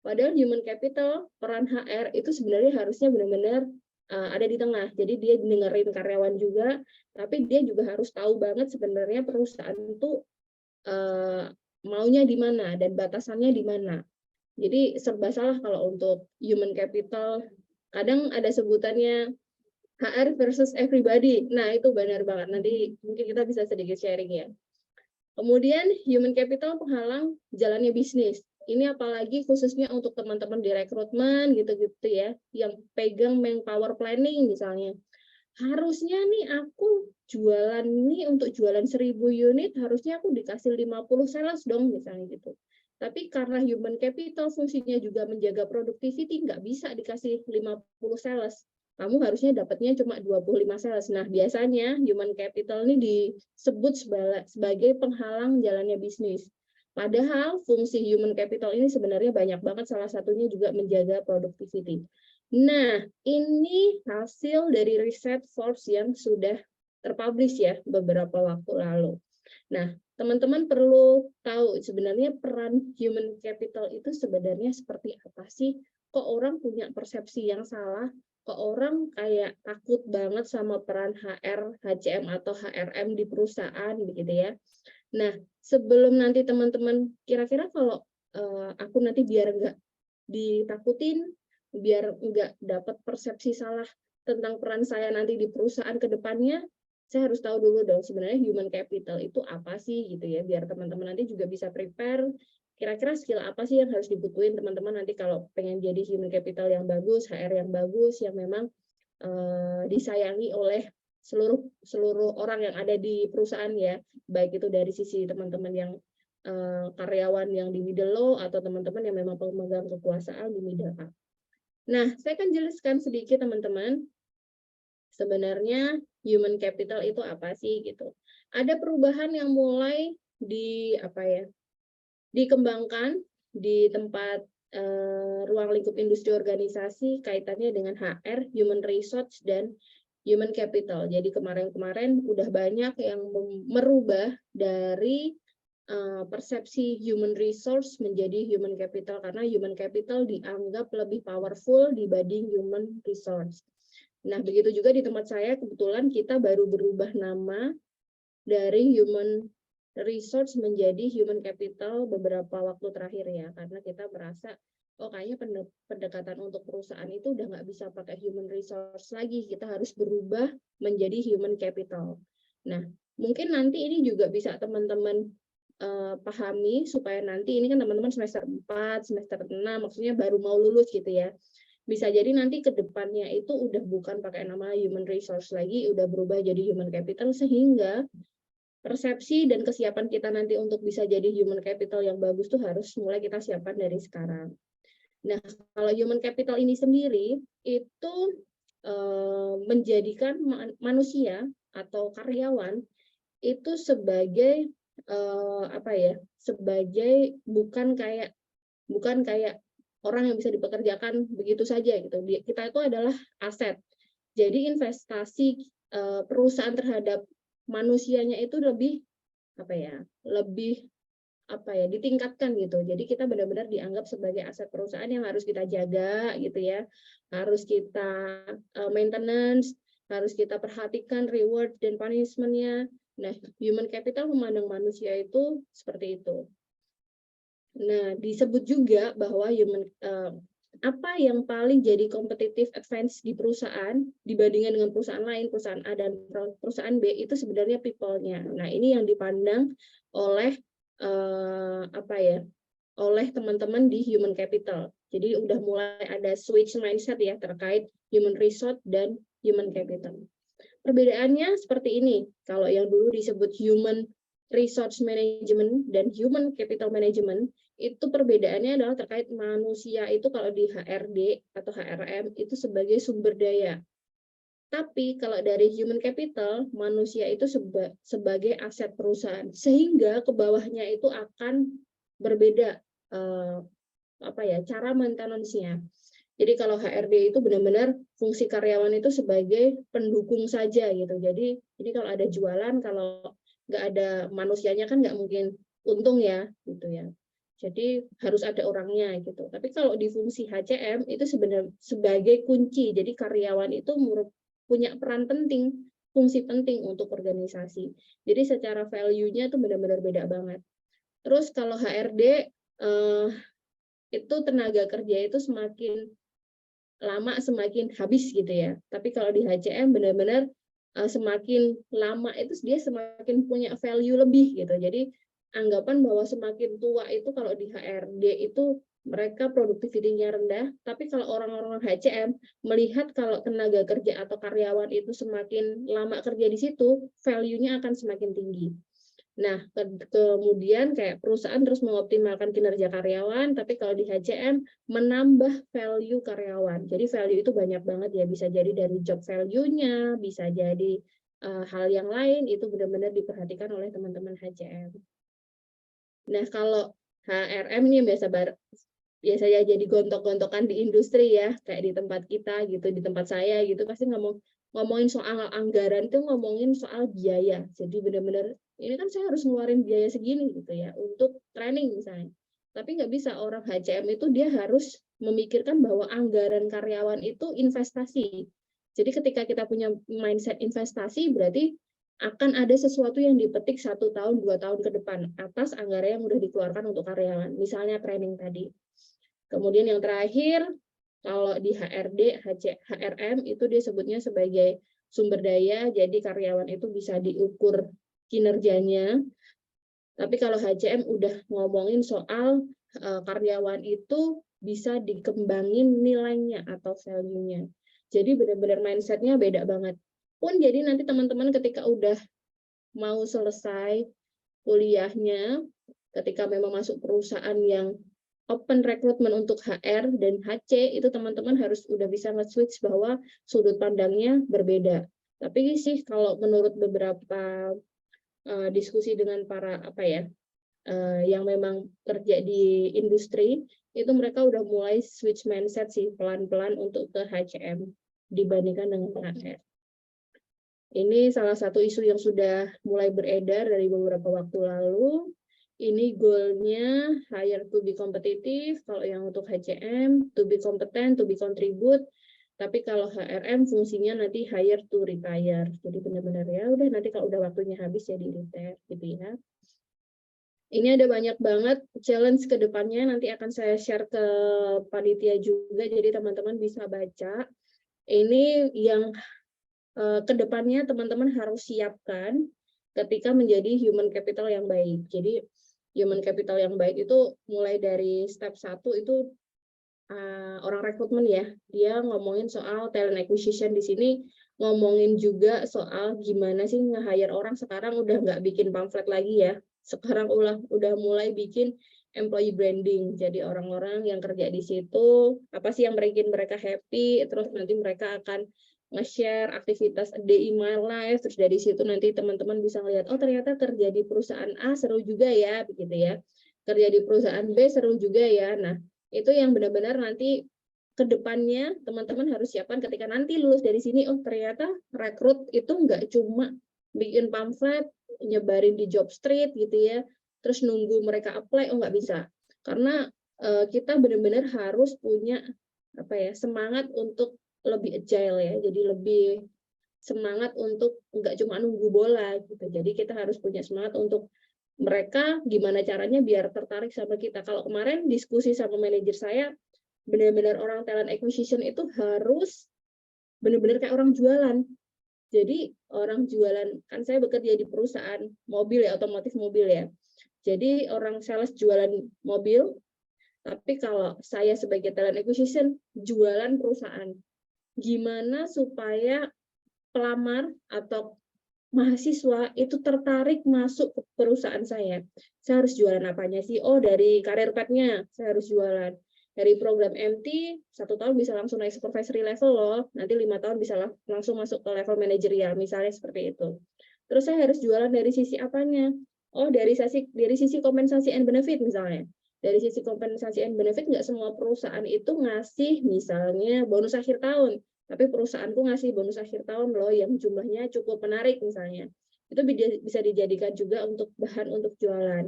Padahal human capital, peran HR itu sebenarnya harusnya benar-benar ada di tengah. Jadi dia dengerin karyawan juga, tapi dia juga harus tahu banget sebenarnya perusahaan itu maunya di mana dan batasannya di mana. Jadi serba salah kalau untuk human capital. Kadang ada sebutannya HR versus everybody. Nah, itu benar banget. Nanti mungkin kita bisa sedikit sharing ya. Kemudian human capital penghalang jalannya bisnis. Ini apalagi khususnya untuk teman-teman di rekrutmen gitu-gitu ya, yang pegang manpower planning misalnya. Harusnya nih aku jualan nih untuk jualan 1000 unit, harusnya aku dikasih 50 sales dong misalnya gitu. Tapi karena human capital fungsinya juga menjaga productivity, nggak bisa dikasih 50 sales. Kamu harusnya dapatnya cuma 25 sales. Nah, biasanya human capital ini disebut sebagai penghalang jalannya bisnis. Padahal fungsi human capital ini sebenarnya banyak banget, salah satunya juga menjaga productivity. Nah, ini hasil dari riset Forbes yang sudah terpublish ya beberapa waktu lalu. Nah, teman-teman perlu tahu sebenarnya peran human capital itu sebenarnya seperti apa sih? Kok orang punya persepsi yang salah? Kok orang kayak takut banget sama peran HR, HCM atau HRM di perusahaan begitu ya? Nah, sebelum nanti teman-teman kira-kira kalau aku nanti biar nggak ditakutin, biar nggak dapat persepsi salah tentang peran saya nanti di perusahaan ke depannya, saya harus tahu dulu dong sebenarnya human capital itu apa sih gitu ya, biar teman-teman nanti juga bisa prepare kira-kira skill apa sih yang harus dibutuhin teman-teman nanti kalau pengen jadi human capital yang bagus, HR yang bagus, yang memang disayangi oleh seluruh orang yang ada di perusahaan ya, baik itu dari sisi teman-teman yang karyawan yang di middle low atau teman-teman yang memang pemegang kekuasaan di middle up. Nah, saya akan jelaskan sedikit teman-teman, sebenarnya human capital itu apa sih gitu. Ada perubahan yang mulai dikembangkan di tempat ruang lingkup industri organisasi kaitannya dengan HR, human resource, dan human capital. Jadi kemarin-kemarin udah banyak yang merubah dari persepsi human resource menjadi human capital karena human capital dianggap lebih powerful dibanding human resource. Nah, begitu juga di tempat saya kebetulan kita baru berubah nama dari human resource menjadi human capital beberapa waktu terakhir ya, karena kita merasa oh kayaknya pendekatan untuk perusahaan itu udah nggak bisa pakai human resource lagi, kita harus berubah menjadi human capital. Nah, mungkin nanti ini juga bisa teman-teman pahami supaya nanti ini kan teman-teman semester 4, semester 6, maksudnya baru mau lulus gitu ya. Bisa jadi nanti ke depannya itu udah bukan pakai nama human resource lagi, udah berubah jadi human capital, sehingga persepsi dan kesiapan kita nanti untuk bisa jadi human capital yang bagus tuh harus mulai kita siapkan dari sekarang. Nah, kalau human capital ini sendiri itu menjadikan manusia atau karyawan itu sebagai sebagai bukan kayak orang yang bisa dipekerjakan begitu saja gitu. Kita itu adalah aset. Jadi investasi perusahaan terhadap manusianya itu lebih ditingkatkan gitu. Jadi kita benar-benar dianggap sebagai aset perusahaan yang harus kita jaga gitu ya. Harus kita maintenance, harus kita perhatikan reward dan punishment-nya. Nah, human capital memandang manusia itu seperti itu. Nah, disebut juga bahwa apa yang paling jadi competitive advantage di perusahaan dibandingkan dengan perusahaan lain, perusahaan A dan perusahaan B, itu sebenarnya people-nya. Nah, ini yang dipandang oleh oleh teman-teman di human capital. Jadi udah mulai ada switch mindset ya terkait human resource dan human capital. Perbedaannya seperti ini. Kalau yang dulu disebut human resource management dan human capital management, itu perbedaannya adalah terkait manusia itu kalau di HRD atau HRM itu sebagai sumber daya. Tapi kalau dari human capital, manusia itu sebagai aset perusahaan. Sehingga ke bawahnya itu akan berbeda cara maintenance-nya. Jadi kalau HRD itu benar-benar fungsi karyawan itu sebagai pendukung saja gitu. Jadi ini kalau ada jualan, kalau nggak ada manusianya kan nggak mungkin untung ya gitu ya. Jadi harus ada orangnya gitu. Tapi kalau di fungsi HCM itu sebenarnya sebagai kunci. Jadi karyawan itu punya peran penting, fungsi penting untuk organisasi. Jadi secara value-nya itu benar-benar beda banget. Terus kalau HRD itu tenaga kerja itu semakin lama semakin habis gitu ya. Tapi kalau di HCM benar-benar semakin lama itu dia semakin punya value lebih gitu. Jadi anggapan bahwa semakin tua itu kalau di HRD itu mereka produktivitinya rendah, tapi kalau orang-orang HCM melihat kalau tenaga kerja atau karyawan itu semakin lama kerja di situ, value-nya akan semakin tinggi. Nah, kemudian kayak perusahaan terus mengoptimalkan kinerja karyawan, tapi kalau di HCM menambah value karyawan. Jadi value itu banyak banget ya, bisa jadi dari job value-nya, bisa jadi hal yang lain, itu benar-benar diperhatikan oleh teman-teman HCM. Nah, kalau HRM ini yang biasanya jadi gontok-gontokan di industri ya, kayak di tempat kita gitu, di tempat saya gitu, pasti ngomongin soal anggaran itu ngomongin soal biaya. Jadi benar-benar ini kan saya harus ngeluarin biaya segini gitu ya untuk training misalnya. Tapi nggak bisa, orang HCM itu dia harus memikirkan bahwa anggaran karyawan itu investasi. Jadi ketika kita punya mindset investasi, berarti akan ada sesuatu yang dipetik 1 tahun, 2 tahun ke depan atas anggaran yang udah dikeluarkan untuk karyawan. Misalnya training tadi. Kemudian yang terakhir, kalau di HRD, HRM itu dia sebutnya sebagai sumber daya, jadi karyawan itu bisa diukur kinerjanya. Tapi kalau HCM udah ngomongin soal karyawan itu bisa dikembangin nilainya atau value-nya. Jadi benar-benar mindset-nya beda banget. Pun jadi nanti teman-teman ketika udah mau selesai kuliahnya, ketika memang masuk perusahaan yang open recruitment untuk HR dan HC, itu teman-teman harus udah bisa nge-switch bahwa sudut pandangnya berbeda. Tapi sih kalau menurut beberapa diskusi dengan para yang memang kerja di industri, itu mereka udah mulai switch mindset sih pelan-pelan untuk ke HCM dibandingkan dengan HR. Ini salah satu isu yang sudah mulai beredar dari beberapa waktu lalu. Ini goal-nya hire to be competitive, kalau yang untuk HCM, to be competent, to be contribute. Tapi kalau HRM fungsinya nanti hire to retire. Jadi benar-benar ya udah nanti kalau udah waktunya habis ya di retire gitu ya. Ini ada banyak banget challenge ke depannya, nanti akan saya share ke panitia juga, jadi teman-teman bisa baca. Ini yang ke depannya teman-teman harus siapkan ketika menjadi human capital yang baik. Jadi human capital yang baik itu mulai dari step 1 itu orang rekrutmen ya, dia ngomongin soal talent acquisition. Di sini ngomongin juga soal gimana sih nge-hire orang. Sekarang udah nggak bikin pamflet lagi ya, sekarang udah mulai bikin employee branding. Jadi orang-orang yang kerja di situ apa sih yang bikin mereka happy, terus nanti mereka akan nge-share aktivitas a day in my life, terus dari situ nanti teman-teman bisa lihat, oh ternyata kerja di perusahaan A seru juga ya, begitu ya. Kerja di perusahaan B seru juga ya. Nah, itu yang benar-benar nanti ke depannya teman-teman harus siapkan ketika nanti lulus dari sini, oh ternyata rekrut itu nggak cuma bikin pamflet, nyebarin di job street gitu ya, terus nunggu mereka apply, oh nggak bisa. Karena kita benar-benar harus punya semangat untuk lebih agile ya, jadi lebih semangat untuk nggak cuma nunggu bola gitu. Jadi kita harus punya semangat untuk mereka gimana caranya biar tertarik sama kita. Kalau kemarin diskusi sama manajer saya, benar-benar orang talent acquisition itu harus benar-benar kayak orang jualan. Jadi orang jualan, kan saya bekerja di perusahaan mobil ya, otomotif mobil ya. Jadi orang sales jualan mobil, tapi kalau saya sebagai talent acquisition jualan perusahaan. Gimana supaya pelamar atau mahasiswa itu tertarik masuk ke perusahaan saya. Saya harus jualan apanya sih? Oh, dari career path-nya saya harus jualan. Dari program MT, 1 tahun bisa langsung naik supervisory level loh. Nanti 5 tahun bisa langsung masuk ke level manajerial, misalnya seperti itu. Terus saya harus jualan dari sisi apanya? Oh, dari sisi kompensasi and benefit misalnya. Dari sisi kompensasi and benefit, nggak semua perusahaan itu ngasih misalnya bonus akhir tahun. Tapi perusahaanku ngasih bonus akhir tahun loh yang jumlahnya cukup menarik misalnya. Itu bisa dijadikan juga untuk bahan untuk jualan.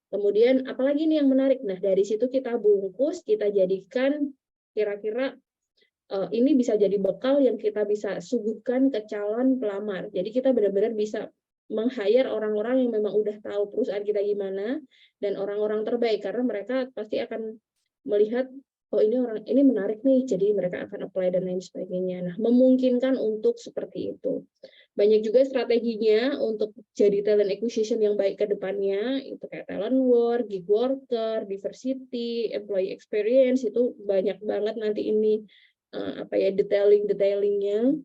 Kemudian apalagi nih yang menarik? Nah, dari situ kita bungkus, kita jadikan kira-kira ini bisa jadi bekal yang kita bisa suguhkan ke calon pelamar. Jadi kita benar-benar bisa meng-hire orang-orang yang memang udah tahu perusahaan kita gimana dan orang-orang terbaik, karena mereka pasti akan melihat oh ini menarik nih, jadi mereka akan apply dan lain sebagainya. Nah, memungkinkan untuk seperti itu. Banyak juga strateginya untuk jadi talent acquisition yang baik ke depannya, itu kayak talent war, gig worker, diversity, employee experience, itu banyak banget nanti ini detailingnya.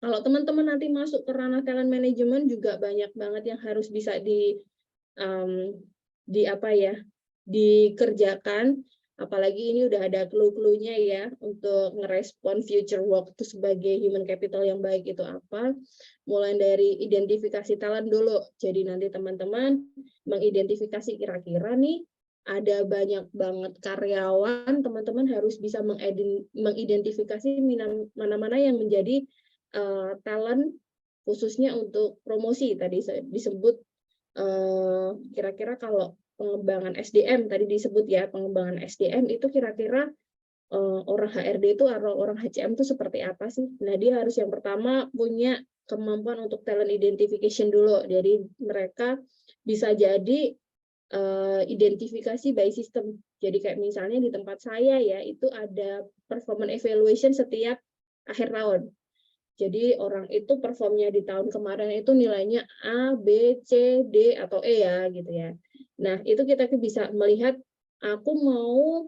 Kalau teman-teman nanti masuk ke ranah talent management juga banyak banget yang harus bisa dikerjakan. Apalagi ini udah ada clue-cluenya ya untuk ngerespon future work itu sebagai human capital yang baik itu apa. Mulai dari identifikasi talent dulu. Jadi nanti teman-teman mengidentifikasi kira-kira nih ada banyak banget karyawan, teman-teman harus bisa mengidentifikasi mana-mana yang menjadi talent khususnya untuk promosi. Tadi disebut kira-kira kalau pengembangan SDM tadi disebut ya, pengembangan SDM itu kira-kira orang HRD itu atau orang HCM itu seperti apa sih? Nah, dia harus yang pertama punya kemampuan untuk talent identification dulu. Jadi mereka bisa jadi identifikasi by system. Jadi kayak misalnya di tempat saya ya, itu ada performance evaluation setiap akhir tahun. Jadi orang itu performnya di tahun kemarin itu nilainya A, B, C, D, atau E ya gitu ya. Nah, itu kita bisa melihat aku mau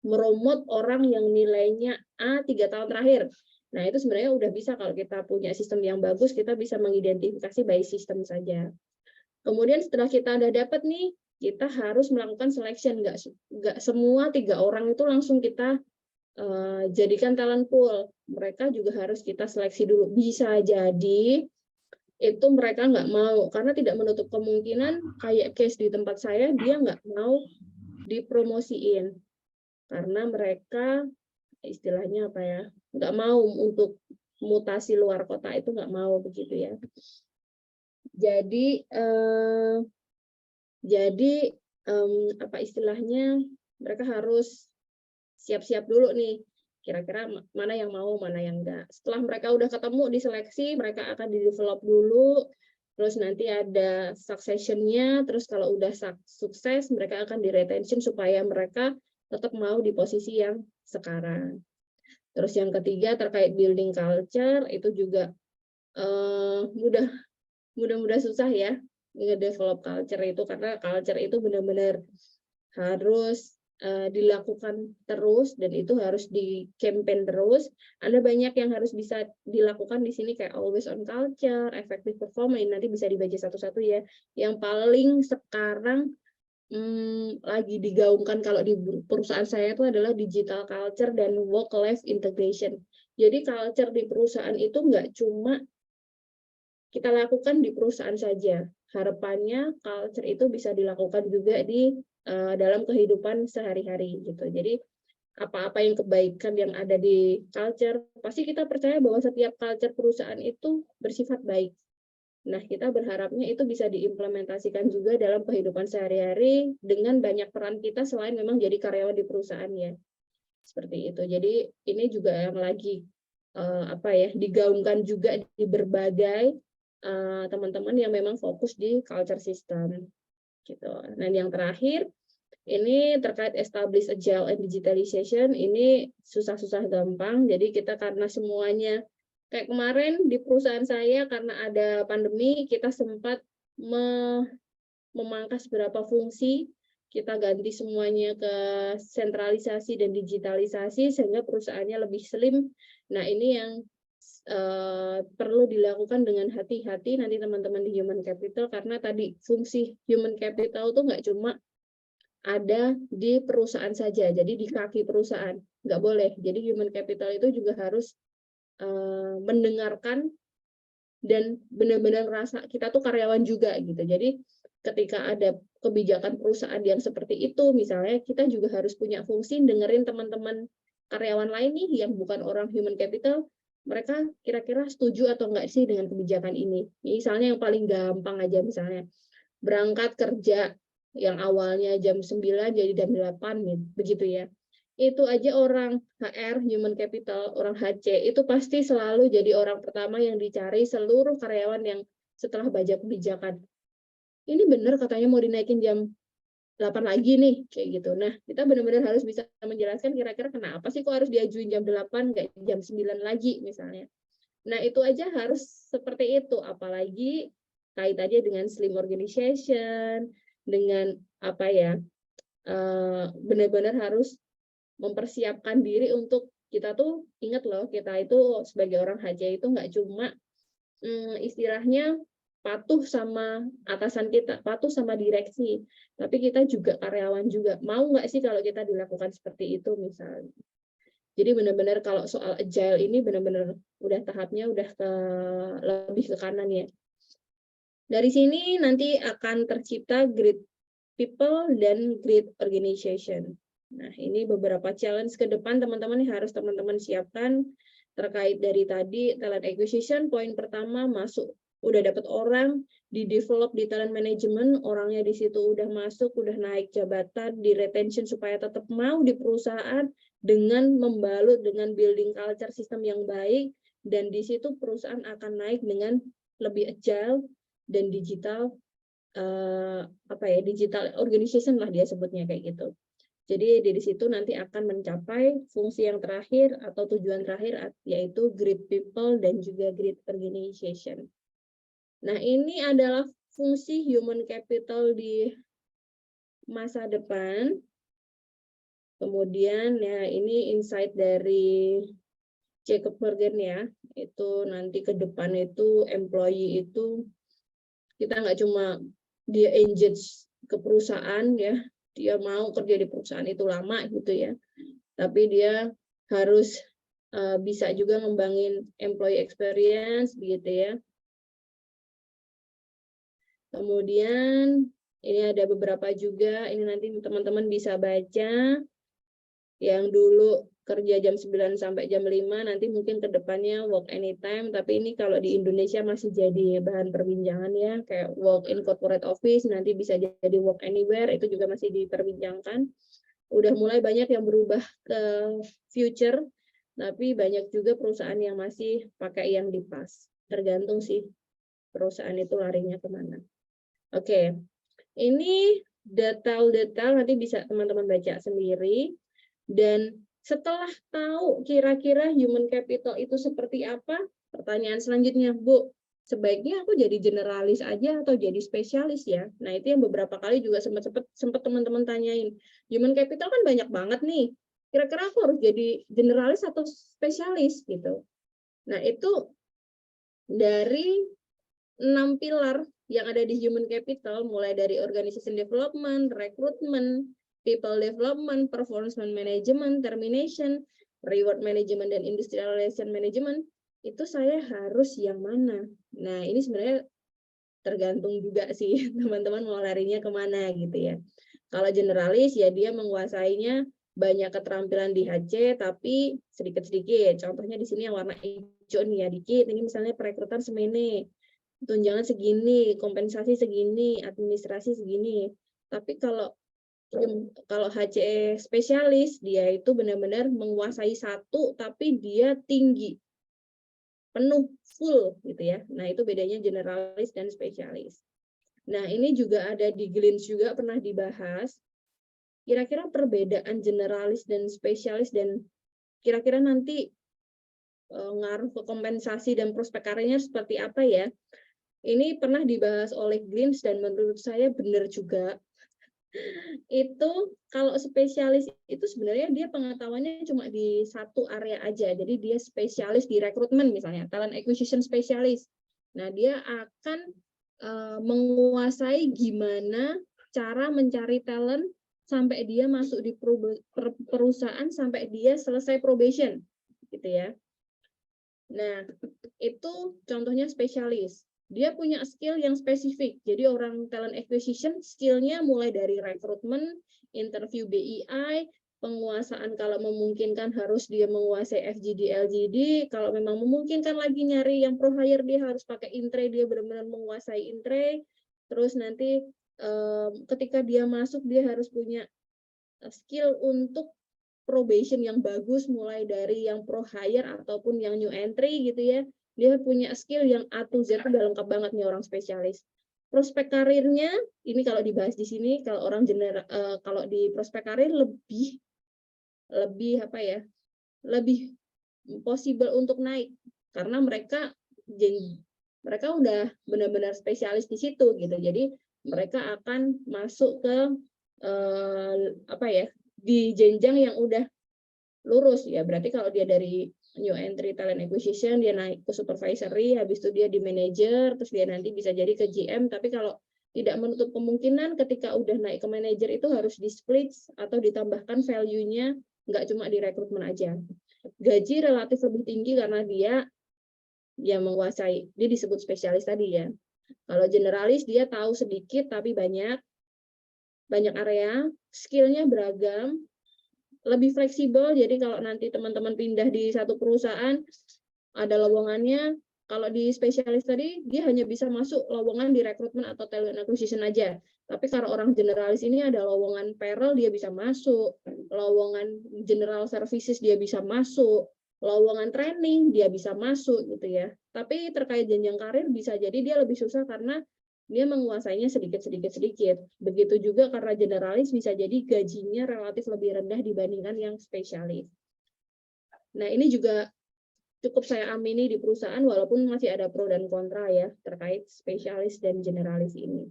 meromot orang yang nilainya A 3 tahun terakhir. Nah, itu sebenarnya udah bisa kalau kita punya sistem yang bagus, kita bisa mengidentifikasi by system saja. Kemudian setelah kita udah dapat nih, kita harus melakukan selection. Nggak semua 3 orang itu langsung kita jadikan talent pool. Mereka juga harus kita seleksi dulu. Bisa jadi itu mereka nggak mau, karena tidak menutup kemungkinan kayak case di tempat saya, dia nggak mau dipromosiin karena mereka istilahnya apa ya, nggak mau untuk mutasi luar kota, itu nggak mau begitu ya. Jadi apa istilahnya, mereka harus siap-siap dulu nih, kira-kira mana yang mau, mana yang enggak. Setelah mereka udah ketemu di seleksi, mereka akan di-develop dulu, terus nanti ada succession-nya, terus kalau udah sukses, mereka akan di-retention supaya mereka tetap mau di posisi yang sekarang. Terus yang ketiga terkait building culture, itu juga mudah susah ya, nge-develop culture itu, karena culture itu benar-benar harus dilakukan terus, dan itu harus di campaign terus. Ada banyak yang harus bisa dilakukan di sini kayak always on culture, effective performance, nanti bisa dibaca satu-satu ya. Yang paling sekarang lagi digaungkan kalau di perusahaan saya itu adalah digital culture dan work life integration. Jadi culture di perusahaan itu nggak cuma kita lakukan di perusahaan saja. Harapannya culture itu bisa dilakukan juga di dalam kehidupan sehari-hari gitu. Jadi apa-apa yang kebaikan yang ada di culture, pasti kita percaya bahwa setiap culture perusahaan itu bersifat baik. Nah, kita berharapnya itu bisa diimplementasikan juga dalam kehidupan sehari-hari dengan banyak peran kita selain memang jadi karyawan di perusahaannya. Seperti itu. Jadi ini juga yang lagi digaungkan juga di berbagai teman-teman yang memang fokus di culture system gitu. Dan yang terakhir ini terkait establish agile and digitalization, ini susah-susah gampang. Jadi kita karena semuanya kayak kemarin di perusahaan saya karena ada pandemi, kita sempat memangkas beberapa fungsi, kita ganti semuanya ke sentralisasi dan digitalisasi sehingga perusahaannya lebih slim. Nah, ini yang perlu dilakukan dengan hati-hati nanti teman-teman di human capital, karena tadi fungsi human capital tuh nggak cuma ada di perusahaan saja, jadi di kaki perusahaan nggak boleh. Jadi human capital itu juga harus mendengarkan dan benar-benar rasa kita tuh karyawan juga gitu. Jadi ketika ada kebijakan perusahaan yang seperti itu, misalnya kita juga harus punya fungsi dengerin teman-teman karyawan lain nih yang bukan orang human capital, mereka kira-kira setuju atau enggak sih dengan kebijakan ini. Misalnya yang paling gampang aja, misalnya berangkat kerja yang awalnya jam 9 jadi jam 8 begitu ya. Itu aja orang HR, human capital, orang HC itu pasti selalu jadi orang pertama yang dicari seluruh karyawan yang setelah baca kebijakan. Ini benar katanya mau dinaikin jam 8 lagi nih, kayak gitu. Nah, kita benar-benar harus bisa menjelaskan kira-kira kenapa sih kok harus diajuin jam 8, nggak jam 9 lagi misalnya. Nah, itu aja harus seperti itu, apalagi kaitannya dengan slim organization, dengan apa ya, benar-benar harus mempersiapkan diri untuk kita tuh, ingat loh, kita itu sebagai orang HC itu nggak cuma istilahnya patuh sama atasan kita, patuh sama direksi, tapi kita juga karyawan juga. Mau nggak sih kalau kita dilakukan seperti itu misalnya? Jadi benar-benar kalau soal agile ini benar-benar udah tahapnya udah lebih ke kanan ya. Dari sini nanti akan tercipta great people dan great organization. Nah, ini beberapa challenge ke depan teman-teman yang harus teman-teman siapkan terkait dari tadi talent acquisition. Poin pertama, masuk udah dapat orang, di develop di talent management, orangnya di situ udah masuk, udah naik jabatan, di retention supaya tetap mau di perusahaan dengan membalut dengan building culture sistem yang baik, dan di situ perusahaan akan naik dengan lebih agile dan digital digital organization lah dia sebutnya kayak gitu. Jadi di situ nanti akan mencapai fungsi yang terakhir atau tujuan terakhir yaitu great people dan juga great organization. Nah, ini adalah fungsi human capital di masa depan. Kemudian ya ini insight dari Jacob Morgan ya, itu nanti ke depan itu employee itu kita nggak cuma dia engage ke perusahaan ya, dia mau kerja di perusahaan itu lama gitu ya, tapi dia harus bisa juga ngembangin employee experience begitu ya. Kemudian ini ada beberapa juga, ini nanti teman-teman bisa baca. Yang dulu kerja jam 9 sampai jam 5, nanti mungkin ke depannya work anytime, tapi ini kalau di Indonesia masih jadi bahan perbincangan ya, kayak work in corporate office, nanti bisa jadi work anywhere, itu juga masih diperbincangkan. Udah mulai banyak yang berubah ke future, tapi banyak juga perusahaan yang masih pakai yang di past. Tergantung sih perusahaan itu larinya kemana. Oke, ini detail-detail nanti bisa teman-teman baca sendiri. Dan setelah tahu kira-kira human capital itu seperti apa, pertanyaan selanjutnya, Bu, sebaiknya aku jadi generalis aja atau jadi spesialis ya? Nah, itu yang beberapa kali juga sempat teman-teman tanyain. Human capital kan banyak banget nih. Kira-kira aku harus jadi generalis atau spesialis gitu. Nah, itu dari 6 pilar yang ada di human capital, mulai dari organization development, recruitment, people development, performance management, termination, reward management, dan industrial relation management, itu saya harus yang mana? Nah, ini sebenarnya tergantung juga sih teman-teman mau larinya kemana gitu ya. Kalau generalis ya dia menguasainya banyak keterampilan di HC tapi sedikit-sedikit. Contohnya di sini yang warna hijau nih ya dikit. Ini misalnya perekrutan semene, tunjangan segini, kompensasi segini, administrasi segini. Tapi kalau HCE spesialis, dia itu benar-benar menguasai satu, tapi dia tinggi, penuh, full, gitu ya. Nah, itu bedanya generalis dan spesialis. Nah, ini juga ada di Glints juga pernah dibahas. Kira-kira perbedaan generalis dan spesialis dan kira-kira nanti ngaruh ke kompensasi dan prospek karirnya seperti apa ya? Ini pernah dibahas oleh Glints dan menurut saya benar juga. Itu kalau spesialis itu sebenarnya dia pengetahuannya cuma di satu area aja. Jadi dia spesialis di rekrutmen misalnya, talent acquisition specialist. Nah, dia akan menguasai gimana cara mencari talent sampai dia masuk di perusahaan sampai dia selesai probation gitu ya. Nah, itu contohnya spesialis. Dia punya skill yang spesifik. Jadi orang talent acquisition skill-nya mulai dari rekrutmen, interview BEI, penguasaan kalau memungkinkan harus dia menguasai FGD, LGD. Kalau memang memungkinkan lagi nyari yang pro hire dia harus pakai intre, dia benar-benar menguasai intre. Terus nanti ketika dia masuk dia harus punya skill untuk probation yang bagus mulai dari yang pro hire ataupun yang new entry gitu ya. Dia punya skill yang A to Z itu udah lengkap banget nih orang spesialis. Prospek karirnya ini kalau dibahas di sini kalau orang kalau di prospek karir lebih possible untuk naik karena mereka udah benar-benar spesialis di situ gitu. Jadi mereka akan masuk ke di jenjang yang udah lurus ya. Berarti kalau dia dari new entry talent acquisition, dia naik ke supervisory, habis itu dia di manager, terus dia nanti bisa jadi ke GM. Tapi kalau tidak menutup kemungkinan ketika udah naik ke manager itu harus di split atau ditambahkan value-nya, nggak cuma di rekrutmen aja. Gaji relatif lebih tinggi karena dia menguasai, dia disebut spesialis tadi ya. Kalau generalis dia tahu sedikit tapi banyak area, skill-nya beragam, lebih fleksibel. Jadi kalau nanti teman-teman pindah di satu perusahaan ada lowongannya, kalau di spesialis tadi dia hanya bisa masuk lowongan di rekrutmen atau talent acquisition aja. Tapi kalau orang generalis ini ada lowongan payroll dia bisa masuk, lowongan general services dia bisa masuk, lowongan training dia bisa masuk gitu ya. Tapi terkait jenjang karir bisa jadi dia lebih susah karena dia menguasainya sedikit. Begitu juga karena generalis bisa jadi gajinya relatif lebih rendah dibandingkan yang spesialis. Nah, ini juga cukup saya amini di perusahaan walaupun masih ada pro dan kontra ya terkait spesialis dan generalis ini.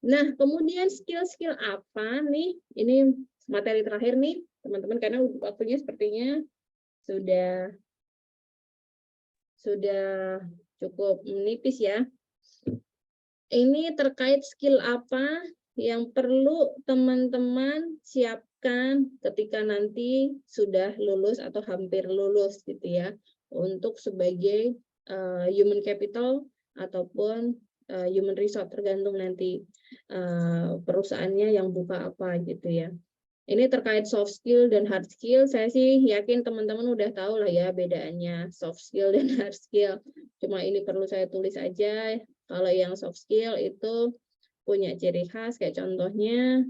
Nah, kemudian skill-skill apa nih? Ini materi terakhir nih, teman-teman, karena waktunya sepertinya sudah cukup menipis ya. Ini terkait skill apa yang perlu teman-teman siapkan ketika nanti sudah lulus atau hampir lulus gitu ya, untuk sebagai human capital ataupun human resource, tergantung nanti perusahaannya yang buka apa gitu ya. Ini terkait soft skill dan hard skill, saya sih yakin teman-teman udah tahu lah ya bedaannya soft skill dan hard skill. Cuma ini perlu saya tulis aja. Kalau yang soft skill itu punya ciri khas, kayak contohnya,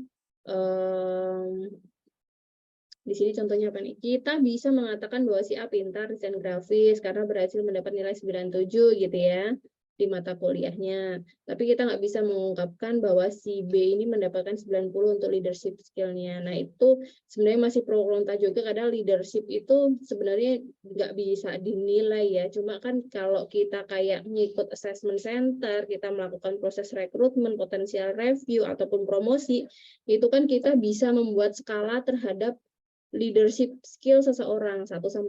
di sini contohnya apa nih? Kita bisa mengatakan bahwa si A pintar desain grafis karena berhasil mendapat nilai 97 gitu ya di mata kuliahnya. Tapi kita nggak bisa mengungkapkan bahwa si B ini mendapatkan 90 untuk leadership skill-nya. Nah, itu sebenarnya masih pro kontra juga, kadang leadership itu sebenarnya nggak bisa dinilai ya. Cuma kan kalau kita kayak ngikut assessment center, kita melakukan proses rekrutmen, potensial review, ataupun promosi, itu kan kita bisa membuat skala terhadap leadership skill seseorang 1-5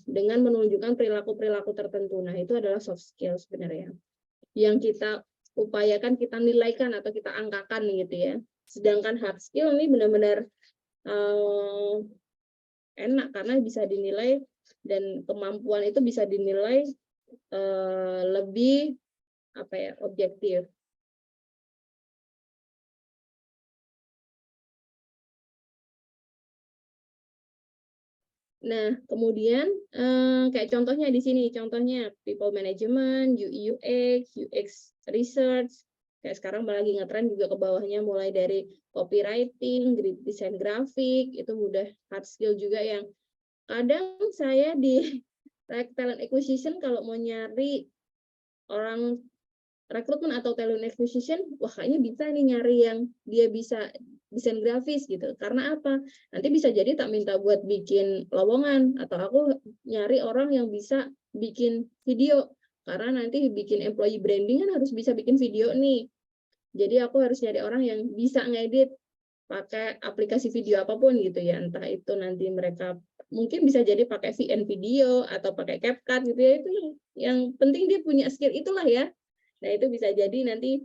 dengan menunjukkan perilaku-perilaku tertentu. Nah, itu adalah soft skill sebenarnya. Yang kita upayakan, kita nilaikan atau kita angkakan gitu ya. Sedangkan hard skill ini benar-benar enak karena bisa dinilai dan kemampuan itu bisa dinilai lebih objektif. Nah, kemudian kayak contohnya di sini, contohnya people management, UI UX, UX research. Kayak sekarang lagi ngetren juga ke bawahnya, mulai dari copywriting, desain grafik, itu mudah hard skill juga yang kadang saya di talent acquisition kalau mau nyari orang rekrutmen atau talent acquisition, wah kayaknya bisa nih nyari yang dia bisa desain grafis gitu. Karena apa? Nanti bisa jadi tak minta buat bikin lowongan, atau aku nyari orang yang bisa bikin video. Karena nanti bikin employee branding kan harus bisa bikin video nih. Jadi aku harus nyari orang yang bisa ngedit pakai aplikasi video apapun gitu ya. Entah itu nanti mereka mungkin bisa jadi pakai VN video atau pakai CapCut gitu ya. Itu yang penting dia punya skill itulah ya. Nah, itu bisa jadi nanti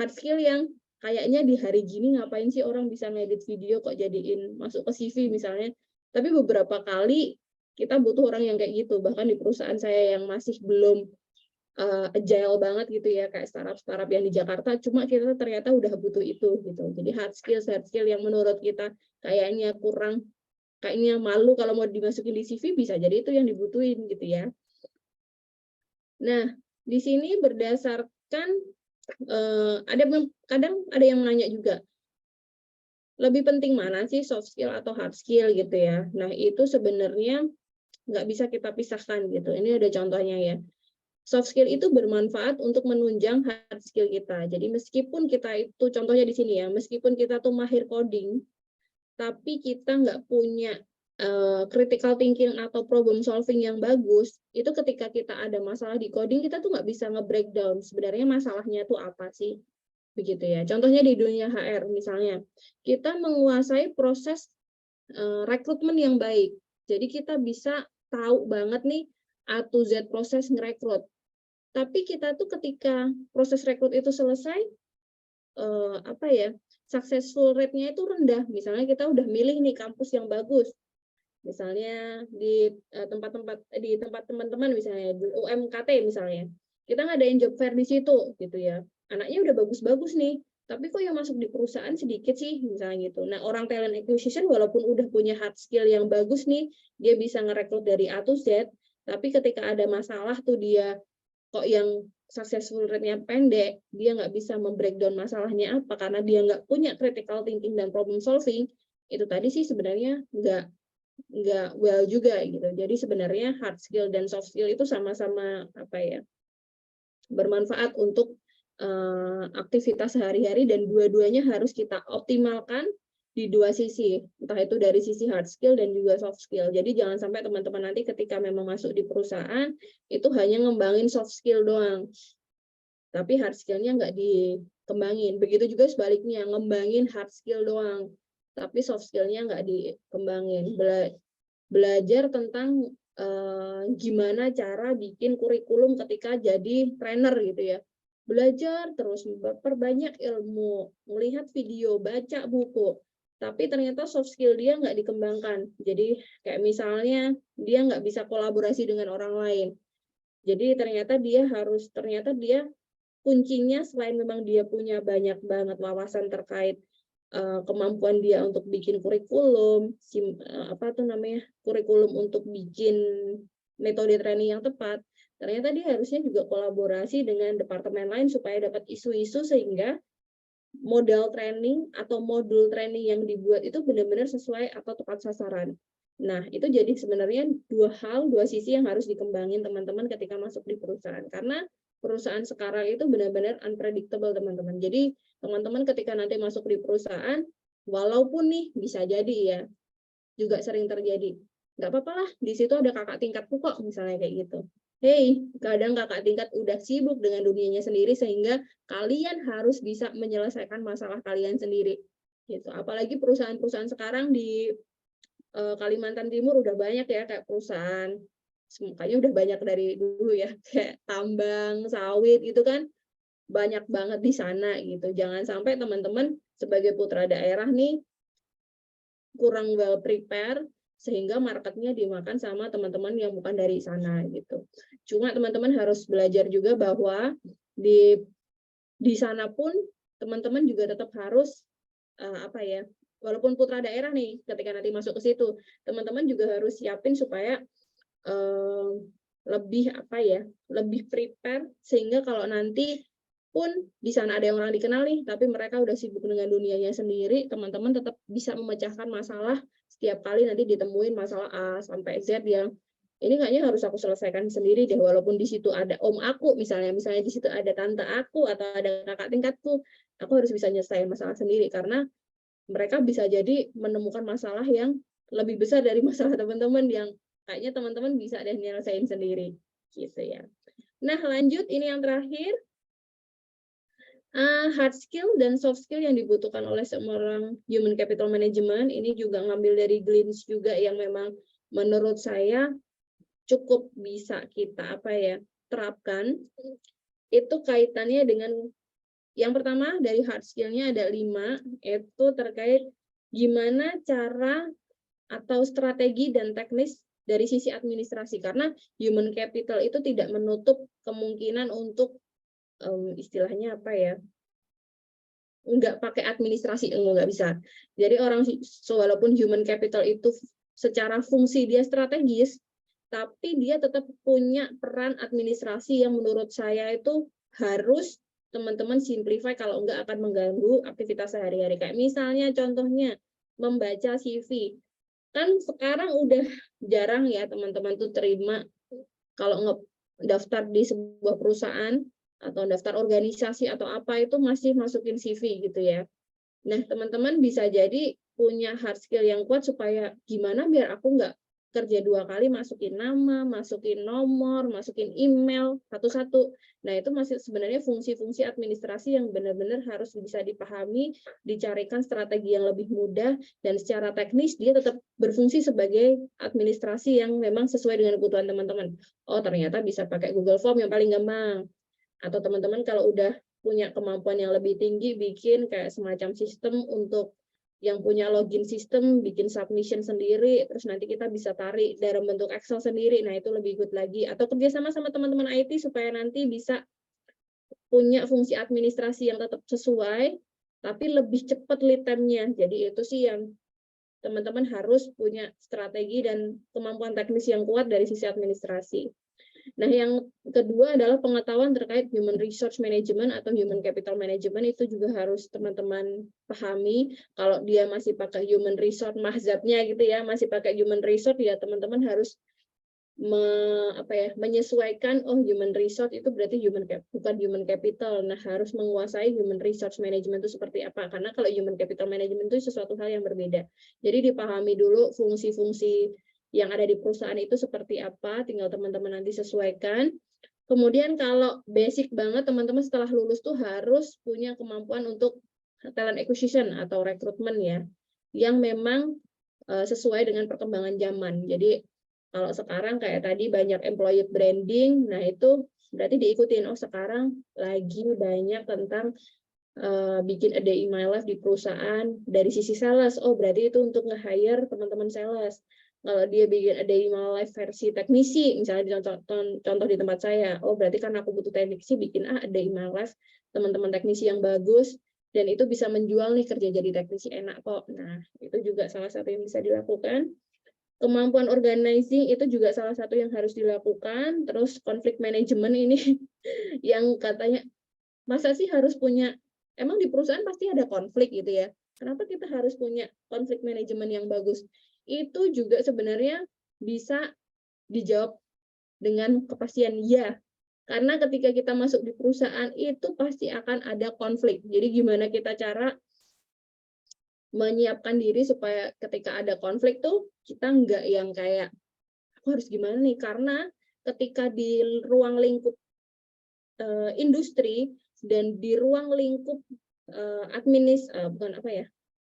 hard skill yang kayaknya di hari gini ngapain sih orang bisa ngedit video kok jadiin masuk ke CV misalnya. Tapi beberapa kali kita butuh orang yang kayak gitu. Bahkan di perusahaan saya yang masih belum agile banget gitu ya, kayak startup yang di Jakarta, cuma kita ternyata udah butuh itu gitu. Jadi hard skill yang menurut kita kayaknya malu kalau mau dimasukin di CV, bisa jadi itu yang dibutuhin gitu ya. Nah, di sini berdasarkan kadang ada yang nanya juga, lebih penting mana sih soft skill atau hard skill gitu ya. Nah, itu sebenarnya nggak bisa kita pisahkan gitu. Ini ada contohnya ya. Soft skill itu bermanfaat untuk menunjang hard skill kita. Jadi meskipun kita itu, contohnya di sini ya, meskipun kita tuh mahir coding, tapi kita nggak punya critical thinking atau problem solving yang bagus, itu ketika kita ada masalah di coding, kita tuh nggak bisa nge-breakdown sebenarnya masalahnya tuh apa sih, begitu ya. Contohnya di dunia HR misalnya, kita menguasai proses rekrutmen yang baik, jadi kita bisa tahu banget nih A to Z proses ngerekrut. Tapi kita tuh ketika proses rekrut itu selesai, successful rate-nya itu rendah. Misalnya kita udah milih nih kampus yang bagus, misalnya di tempat teman-teman, misalnya di UMKT misalnya, kita ngadain job fair di situ gitu ya, anaknya udah bagus-bagus nih, tapi kok yang masuk di perusahaan sedikit sih misalnya gitu. Nah, orang talent acquisition walaupun udah punya hard skill yang bagus nih, dia bisa ngerekrut dari A to Z, tapi ketika ada masalah tuh dia kok yang successful rate-nya pendek, dia nggak bisa membreakdown masalahnya apa, karena dia nggak punya critical thinking dan problem solving, itu tadi sih sebenarnya nggak well juga gitu. Jadi sebenarnya hard skill dan soft skill itu sama-sama bermanfaat untuk aktivitas sehari-hari, dan dua-duanya harus kita optimalkan di dua sisi, entah itu dari sisi hard skill dan juga soft skill. Jadi jangan sampai teman-teman nanti ketika memang masuk di perusahaan itu hanya ngembangin soft skill doang, tapi hard skill-nya nggak dikembangin. Begitu juga sebaliknya, ngembangin hard skill doang, tapi soft skill-nya nggak dikembangin. Belajar tentang gimana cara bikin kurikulum ketika jadi trainer gitu ya. Belajar terus, perbanyak ilmu, melihat video, baca buku. Tapi ternyata soft skill dia nggak dikembangkan. Jadi kayak misalnya dia nggak bisa kolaborasi dengan orang lain. Jadi ternyata dia kuncinya selain memang dia punya banyak banget wawasan terkait kemampuan dia untuk bikin kurikulum, kurikulum untuk bikin metode training yang tepat, ternyata dia harusnya juga kolaborasi dengan departemen lain supaya dapat isu-isu sehingga model training atau modul training yang dibuat itu benar-benar sesuai atau tepat sasaran. Nah, itu jadi sebenarnya dua sisi yang harus dikembangin teman-teman ketika masuk di perusahaan. Karena perusahaan sekarang itu benar-benar unpredictable, teman-teman. Jadi, teman-teman ketika nanti masuk di perusahaan, walaupun nih bisa jadi ya, juga sering terjadi, nggak apa-apa lah, di situ ada kakak tingkatku kok, misalnya kayak gitu. Hey, kadang kakak tingkat udah sibuk dengan dunianya sendiri sehingga kalian harus bisa menyelesaikan masalah kalian sendiri. Gitu. Apalagi perusahaan-perusahaan sekarang di Kalimantan Timur udah banyak ya, kayak perusahaan, kayaknya udah banyak dari dulu ya, kayak tambang, sawit gitu kan, banyak banget di sana gitu. Jangan sampai teman-teman sebagai putra daerah nih kurang well prepare sehingga marketnya dimakan sama teman-teman yang bukan dari sana gitu. Cuma teman-teman harus belajar juga bahwa di sana pun teman-teman juga tetap harus walaupun putra daerah nih, ketika nanti masuk ke situ, teman-teman juga harus siapin supaya lebih prepare, sehingga kalau nanti pun di sana ada yang orang dikenal nih, tapi mereka udah sibuk dengan dunianya sendiri, teman-teman tetap bisa memecahkan masalah setiap kali nanti ditemuin masalah A sampai Z yang ini kayaknya harus aku selesaikan sendiri deh, walaupun di situ ada om aku, misalnya di situ ada tante aku atau ada kakak tingkatku, aku harus bisa nyelesain masalah sendiri, karena mereka bisa jadi menemukan masalah yang lebih besar dari masalah teman-teman yang kayaknya teman-teman bisa deh nyelesain sendiri, gitu ya. Nah, lanjut, ini yang terakhir. Hard skill dan soft skill yang dibutuhkan oleh seorang human capital management, ini juga ngambil dari Glints juga yang memang menurut saya cukup bisa kita terapkan. Itu kaitannya dengan yang pertama dari hard skill-nya ada 5, itu terkait gimana cara atau strategi dan teknis dari sisi administrasi, karena human capital itu tidak menutup kemungkinan untuk istilahnya nggak pakai administrasi, nggak bisa. Jadi walaupun human capital itu secara fungsi dia strategis, tapi dia tetap punya peran administrasi yang menurut saya itu harus teman-teman simplify, kalau nggak akan mengganggu aktivitas sehari-hari. Kayak misalnya contohnya membaca CV. Kan sekarang udah jarang ya teman-teman tuh terima kalau daftar di sebuah perusahaan atau daftar organisasi atau apa itu masih masukin CV gitu ya. Nah, teman-teman bisa jadi punya hard skill yang kuat supaya gimana biar aku nggak kerja 2 kali, masukin nama, masukin nomor, masukin email satu-satu. Nah, itu masih sebenarnya fungsi-fungsi administrasi yang benar-benar harus bisa dipahami, dicarikan strategi yang lebih mudah, dan secara teknis dia tetap berfungsi sebagai administrasi yang memang sesuai dengan kebutuhan teman-teman. Oh, ternyata bisa pakai Google Form yang paling gampang. Atau teman-teman kalau udah punya kemampuan yang lebih tinggi, bikin kayak semacam sistem untuk yang punya login sistem, bikin submission sendiri, terus nanti kita bisa tarik dalam bentuk Excel sendiri. Nah, itu lebih good lagi. Atau kerjasama sama teman-teman IT supaya nanti bisa punya fungsi administrasi yang tetap sesuai, tapi lebih cepat lead time-nya. Jadi itu sih yang teman-teman harus punya strategi dan kemampuan teknis yang kuat dari sisi administrasi. Nah, yang kedua adalah pengetahuan terkait human resource management atau human capital management. Itu juga harus teman-teman pahami. Kalau dia masih pakai human resource mahzabnya gitu ya, masih pakai human resource, ya teman-teman harus menyesuaikan. Oh, human resource itu berarti bukan human capital. Nah, harus menguasai human resource management itu seperti apa, karena kalau human capital management itu sesuatu hal yang berbeda. Jadi dipahami dulu fungsi-fungsi yang ada di perusahaan itu seperti apa, tinggal teman-teman nanti sesuaikan. Kemudian kalau basic banget, teman-teman setelah lulus tuh harus punya kemampuan untuk talent acquisition atau rekrutmen ya, yang memang sesuai dengan perkembangan zaman. Jadi kalau sekarang kayak tadi banyak employee branding, nah itu berarti diikutin. Oh, sekarang lagi banyak tentang bikin a day in my life di perusahaan dari sisi sales. Oh, berarti itu untuk nge-hire teman-teman sales. Kalau dia bikin a day in my life versi teknisi, misalnya contoh di tempat saya, oh berarti karena aku butuh teknisi, bikin a day in my life teman-teman teknisi yang bagus, dan itu bisa menjual nih, kerja jadi teknisi enak kok. Nah, itu juga salah satu yang bisa dilakukan. Kemampuan organizing itu juga salah satu yang harus dilakukan. Terus konflik manajemen ini yang katanya, masa sih harus punya, emang di perusahaan pasti ada konflik gitu ya, kenapa kita harus punya konflik manajemen yang bagus? Itu juga sebenarnya bisa dijawab dengan kepastian ya. Karena ketika kita masuk di perusahaan itu pasti akan ada konflik. Jadi gimana kita cara menyiapkan diri supaya ketika ada konflik tuh kita nggak yang kayak aku harus gimana nih, karena ketika di ruang lingkup industri dan di ruang lingkup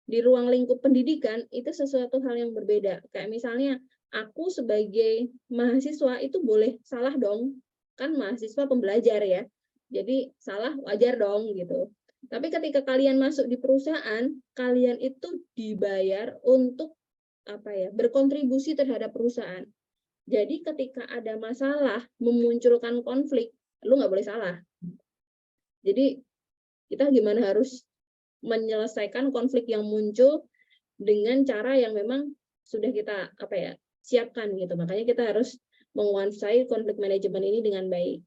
di ruang lingkup pendidikan itu sesuatu hal yang berbeda. Kayak misalnya aku sebagai mahasiswa itu boleh salah dong, kan mahasiswa pembelajar ya, jadi salah wajar dong gitu. Tapi ketika kalian masuk di perusahaan, kalian itu dibayar untuk berkontribusi terhadap perusahaan. Jadi ketika ada masalah memunculkan konflik, lu nggak boleh salah. Jadi kita gimana harus menyelesaikan konflik yang muncul dengan cara yang memang sudah kita siapkan gitu. Makanya kita harus menguasai konflik manajemen ini dengan baik.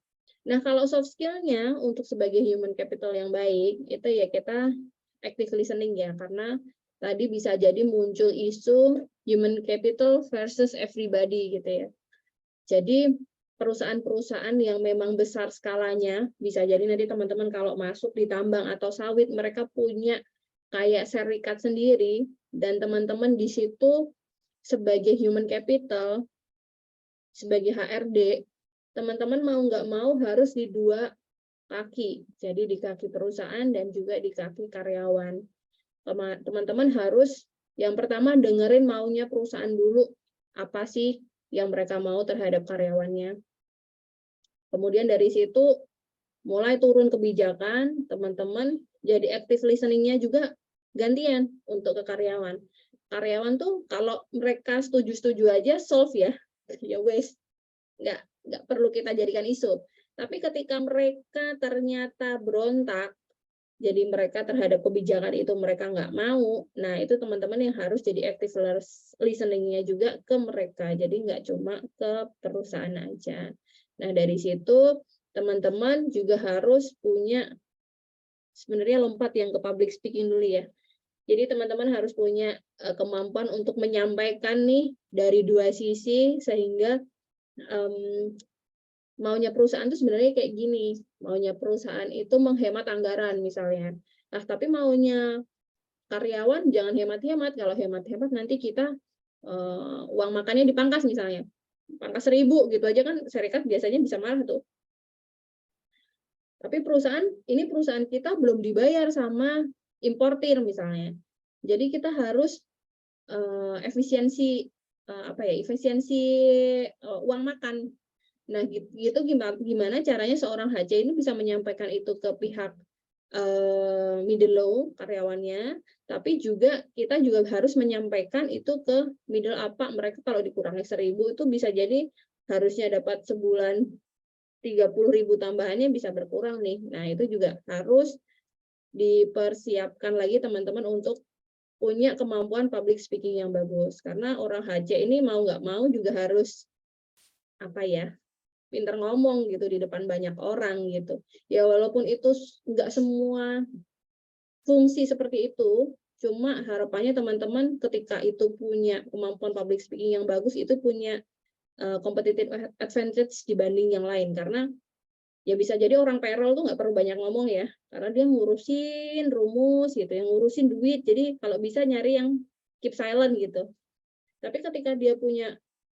Nah, kalau soft skill-nya untuk sebagai human capital yang baik, itu ya kita active listening ya, karena tadi bisa jadi muncul isu human capital versus everybody gitu ya. Jadi perusahaan-perusahaan yang memang besar skalanya, bisa jadi nanti teman-teman kalau masuk di tambang atau sawit, mereka punya kayak serikat sendiri, dan teman-teman di situ sebagai human capital, sebagai HRD, teman-teman mau nggak mau harus di dua kaki, jadi di kaki perusahaan dan juga di kaki karyawan. Teman-teman harus yang pertama dengerin maunya perusahaan dulu, apa sih yang mereka mau terhadap karyawannya. Kemudian dari situ mulai turun kebijakan, teman-teman jadi active listening-nya juga gantian untuk ke karyawan. Karyawan tuh kalau mereka setuju-setuju aja solve ya, ya wes, nggak perlu kita jadikan isu. Tapi ketika mereka ternyata berontak, jadi mereka terhadap kebijakan itu mereka nggak mau, nah itu teman-teman yang harus jadi active listening-nya juga ke mereka, jadi nggak cuma ke perusahaan aja. Nah, dari situ teman-teman juga harus punya, sebenarnya lompat yang ke public speaking dulu ya. Jadi teman-teman harus punya kemampuan untuk menyampaikan nih dari dua sisi, sehingga maunya perusahaan itu sebenarnya kayak gini, maunya perusahaan itu menghemat anggaran misalnya. Nah, tapi maunya karyawan jangan hemat-hemat, kalau hemat-hemat nanti kita uang makannya dipangkas misalnya, pangkas 1.000 gitu aja kan serikat biasanya bisa marah tuh. Tapi ini perusahaan kita belum dibayar sama importir misalnya. Jadi kita harus efisiensi uang makan. Nah, gitu gimana caranya seorang HC ini bisa menyampaikan itu ke pihak middle low karyawannya, tapi juga kita juga harus menyampaikan itu ke middle upper. Mereka kalau dikurangi 1.000 itu bisa jadi harusnya dapat sebulan 30.000 tambahannya bisa berkurang nih. Nah, itu juga harus dipersiapkan lagi teman-teman untuk punya kemampuan public speaking yang bagus. Karena orang HC ini mau nggak mau juga harus pinter ngomong gitu di depan banyak orang gitu. Ya walaupun itu nggak semua fungsi seperti itu, cuma harapannya teman-teman ketika itu punya kemampuan public speaking yang bagus, itu punya competitive advantage dibanding yang lain. Karena ya bisa jadi orang payroll tuh nggak perlu banyak ngomong ya, karena dia ngurusin rumus gitu, yang ngurusin duit. Jadi kalau bisa nyari yang keep silent gitu. Tapi ketika dia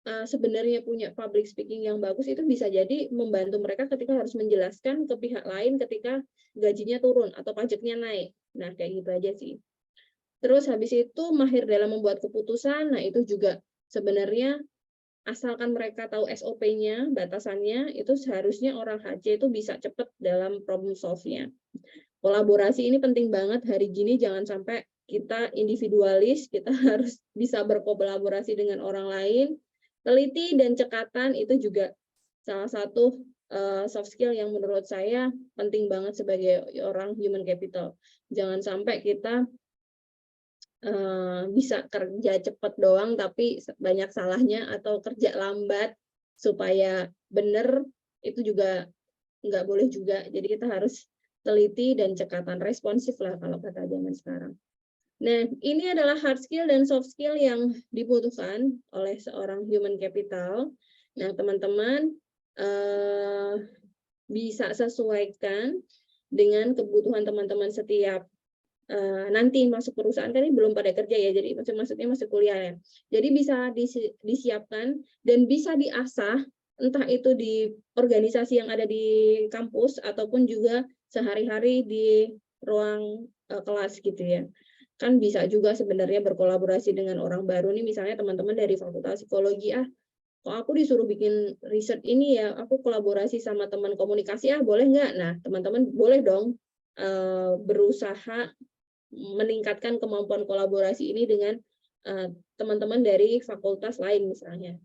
sebenarnya punya public speaking yang bagus, itu bisa jadi membantu mereka ketika harus menjelaskan ke pihak lain ketika gajinya turun atau pajaknya naik. Nah, kayak gitu aja sih. Terus habis itu mahir dalam membuat keputusan. Nah, itu juga sebenarnya asalkan mereka tahu SOP-nya, batasannya, itu seharusnya orang HC itu bisa cepat dalam problem solve-nya. Kolaborasi ini penting banget hari gini, jangan sampai kita individualis, kita harus bisa berkolaborasi dengan orang lain. Teliti dan cekatan itu juga salah satu soft skill yang menurut saya penting banget sebagai orang human capital. Jangan sampai kita bisa kerja cepat doang tapi banyak salahnya, atau kerja lambat supaya benar, itu juga nggak boleh juga. Jadi kita harus teliti dan cekatan, responsif lah kalau kata zaman sekarang. Nah, ini adalah hard skill dan soft skill yang dibutuhkan oleh seorang human capital. Nah, teman-teman bisa sesuaikan dengan kebutuhan teman-teman setiap nanti masuk perusahaan. Kan ini belum pada kerja ya, jadi maksudnya masuk kuliah ya. Jadi bisa disiapkan dan bisa diasah, entah itu di organisasi yang ada di kampus ataupun juga sehari-hari di ruang kelas gitu ya. Kan bisa juga sebenarnya berkolaborasi dengan orang baru nih, misalnya teman-teman dari Fakultas Psikologi, kok aku disuruh bikin riset ini ya, aku kolaborasi sama teman komunikasi, boleh nggak? Nah, teman-teman boleh dong berusaha meningkatkan kemampuan kolaborasi ini dengan teman-teman dari fakultas lain misalnya.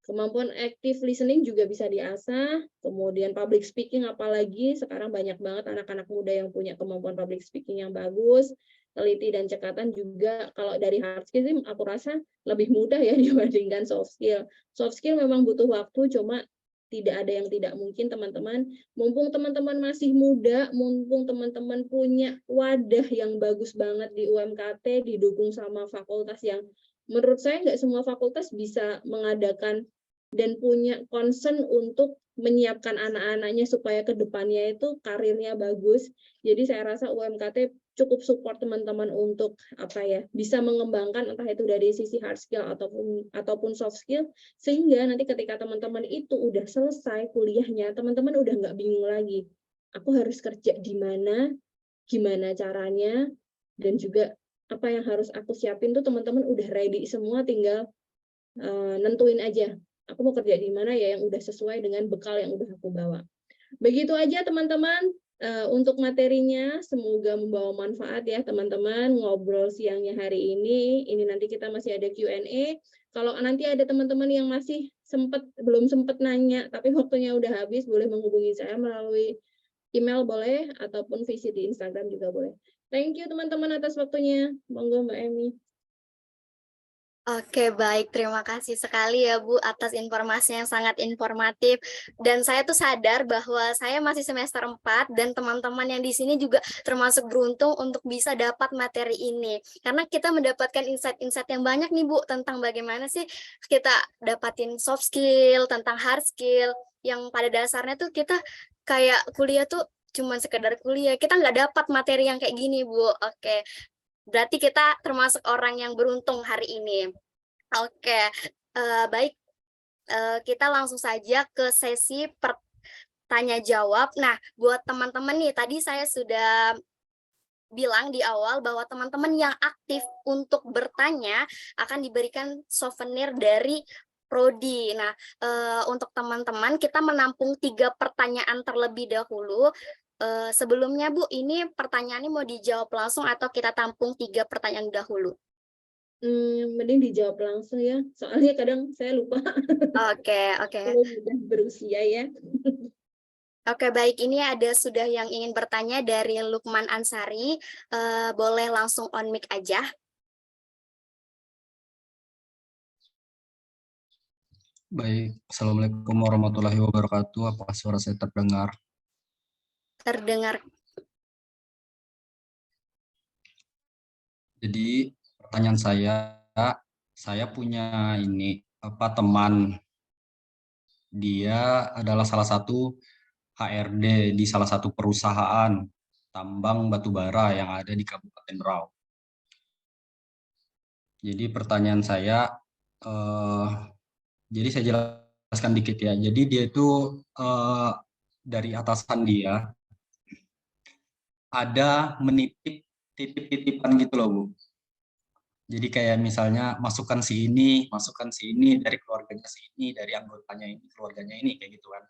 Kemampuan active listening juga bisa diasah, kemudian public speaking, apalagi sekarang banyak banget anak-anak muda yang punya kemampuan public speaking yang bagus. Teliti dan cekatan juga, kalau dari hard skill aku rasa lebih mudah ya dibandingkan soft skill. Soft skill memang butuh waktu, cuma tidak ada yang tidak mungkin teman-teman. Mumpung teman-teman masih muda, mumpung teman-teman punya wadah yang bagus banget di UMKT, didukung sama fakultas yang menurut saya nggak semua fakultas bisa mengadakan dan punya concern untuk menyiapkan anak-anaknya supaya ke depannya itu karirnya bagus. Jadi saya rasa UMKT cukup support teman-teman untuk bisa mengembangkan entah itu dari sisi hard skill ataupun soft skill, sehingga nanti ketika teman-teman itu udah selesai kuliahnya, teman-teman udah nggak bingung lagi, aku harus kerja di mana, gimana caranya, dan juga apa yang harus aku siapin tuh teman-teman udah ready semua, tinggal nentuin aja aku mau kerja di mana ya yang udah sesuai dengan bekal yang udah aku bawa. Begitu aja teman-teman untuk materinya, semoga membawa manfaat ya teman-teman ngobrol siangnya hari ini. Ini nanti kita masih ada Q&A. Kalau nanti ada teman-teman yang masih belum sempat nanya tapi waktunya udah habis, boleh menghubungi saya melalui email boleh, ataupun visit di Instagram juga boleh. Thank you teman-teman atas waktunya. Monggo Mbak Emi. Oke, baik. Terima kasih sekali ya, Bu, atas informasi yang sangat informatif. Dan saya tuh sadar bahwa saya masih semester 4 dan teman-teman yang di sini juga termasuk beruntung untuk bisa dapat materi ini. Karena kita mendapatkan insight-insight yang banyak nih, Bu, tentang bagaimana sih kita dapatin soft skill, tentang hard skill, yang pada dasarnya tuh kita kayak kuliah tuh cuma sekedar kuliah. Kita nggak dapat materi yang kayak gini, Bu. Oke. Berarti kita termasuk orang yang beruntung hari ini. Oke, baik, kita langsung saja ke sesi tanya jawab. Nah, buat teman-teman nih, tadi saya sudah bilang di awal bahwa teman-teman yang aktif untuk bertanya akan diberikan souvenir dari prodi. Nah, untuk teman-teman kita menampung 3 pertanyaan terlebih dahulu. Sebelumnya Bu, ini pertanyaannya mau dijawab langsung atau kita tampung 3 pertanyaan dahulu? Mending dijawab langsung ya, soalnya kadang saya lupa Oke, oke. kalau udah berusia ya. Oke, baik. Ini ada sudah yang ingin bertanya dari Lukman Ansari. Boleh langsung on mic aja. Baik, Assalamualaikum warahmatullahi wabarakatuh. Apakah suara saya terdengar? Terdengar. Jadi pertanyaan saya punya ini teman, dia adalah salah satu HRD di salah satu perusahaan tambang batubara yang ada di Kabupaten Berau. Jadi pertanyaan saya, jadi saya jelaskan dikit ya. Jadi dia itu dari atasan dia ada menitip titip-titipan gitu loh Bu. Jadi kayak misalnya masukkan si ini dari keluarganya si ini, dari anggotanya ini, keluarganya ini, kayak gitu kan.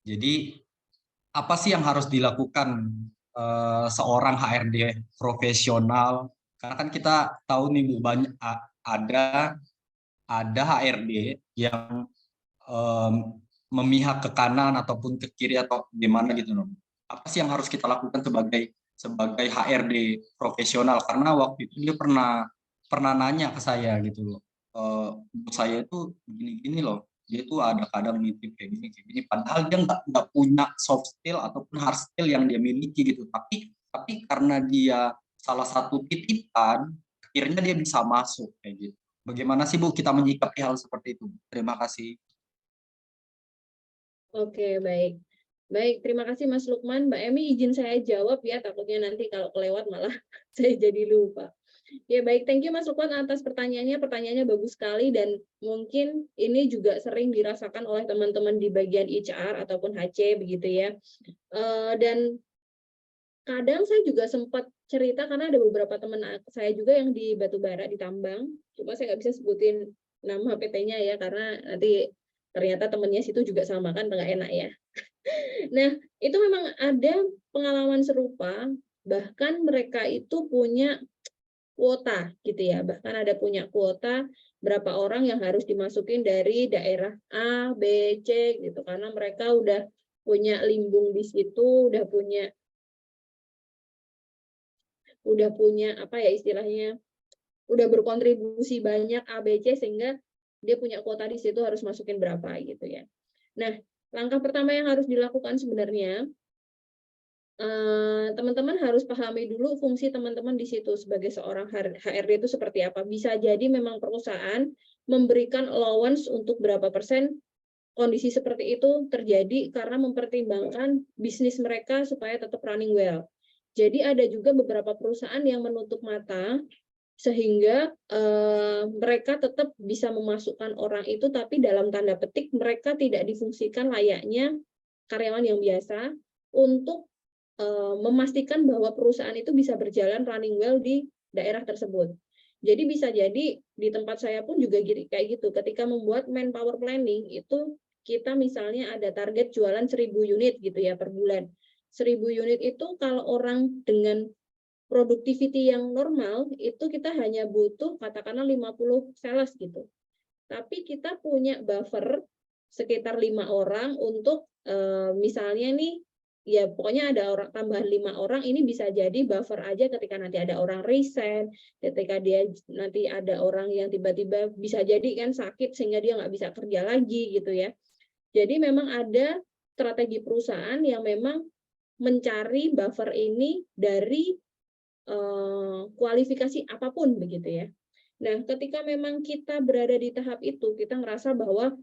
Jadi apa sih yang harus dilakukan seorang HRD profesional? Karena kan kita tahu nih Bu, banyak ada HRD yang memihak ke kanan ataupun ke kiri atau gimana gitu loh. Apa sih yang harus kita lakukan sebagai HRD profesional? Karena waktu itu dia pernah nanya ke saya gitu loh. Saya itu gini-gini loh. Dia itu ada kadang nitip kayak gini. Padahal dia nggak punya soft skill ataupun hard skill yang dia miliki gitu. Tapi karena dia salah satu titipan, akhirnya dia bisa masuk kayak gitu. Bagaimana sih Bu kita menyikapi hal seperti itu? Terima kasih. Oke, baik. Baik, terima kasih Mas Lukman. Mbak Emi izin saya jawab ya, takutnya nanti kalau kelewat malah saya jadi lupa. Ya baik, thank you Mas Lukman atas pertanyaannya. Pertanyaannya bagus sekali dan mungkin ini juga sering dirasakan oleh teman-teman di bagian HR ataupun HC begitu ya. Dan kadang saya juga sempat cerita karena ada beberapa teman saya juga yang di batubara, di tambang. Cuma saya nggak bisa sebutin nama PT-nya ya karena nanti ternyata temennya situ juga sama kan, nggak enak ya. Nah, itu memang ada pengalaman serupa, bahkan mereka itu punya kuota gitu ya, bahkan ada punya kuota berapa orang yang harus dimasukin dari daerah A, B, C gitu, karena mereka udah punya limbung di situ, udah punya apa ya istilahnya, udah berkontribusi banyak A, B, C sehingga dia punya kuota di situ harus masukin berapa gitu ya. Nah, langkah pertama yang harus dilakukan sebenarnya teman-teman harus pahami dulu fungsi teman-teman di situ sebagai seorang HRD itu seperti apa. Bisa jadi memang perusahaan memberikan allowance untuk berapa persen kondisi seperti itu terjadi karena mempertimbangkan bisnis mereka supaya tetap running well. Jadi ada juga beberapa perusahaan yang menutup mata sehingga mereka tetap bisa memasukkan orang itu, tapi dalam tanda petik mereka tidak difungsikan layaknya karyawan yang biasa untuk memastikan bahwa perusahaan itu bisa berjalan running well di daerah tersebut. Jadi bisa jadi di tempat saya pun juga kayak gitu. Ketika membuat manpower planning itu kita misalnya ada target jualan 1.000 unit gitu ya per bulan. 1.000 unit itu kalau orang dengan productivity yang normal itu kita hanya butuh katakanlah 50 sales gitu. Tapi kita punya buffer sekitar 5 orang untuk misalnya nih ya pokoknya ada orang tambahan 5 orang, ini bisa jadi buffer aja ketika nanti ada orang resign, ketika dia nanti ada orang yang tiba-tiba bisa jadi kan sakit sehingga dia nggak bisa kerja lagi gitu ya. Jadi memang ada strategi perusahaan yang memang mencari buffer ini dari kualifikasi apapun begitu ya. Nah, ketika memang kita berada di tahap itu, kita ngerasa bahwa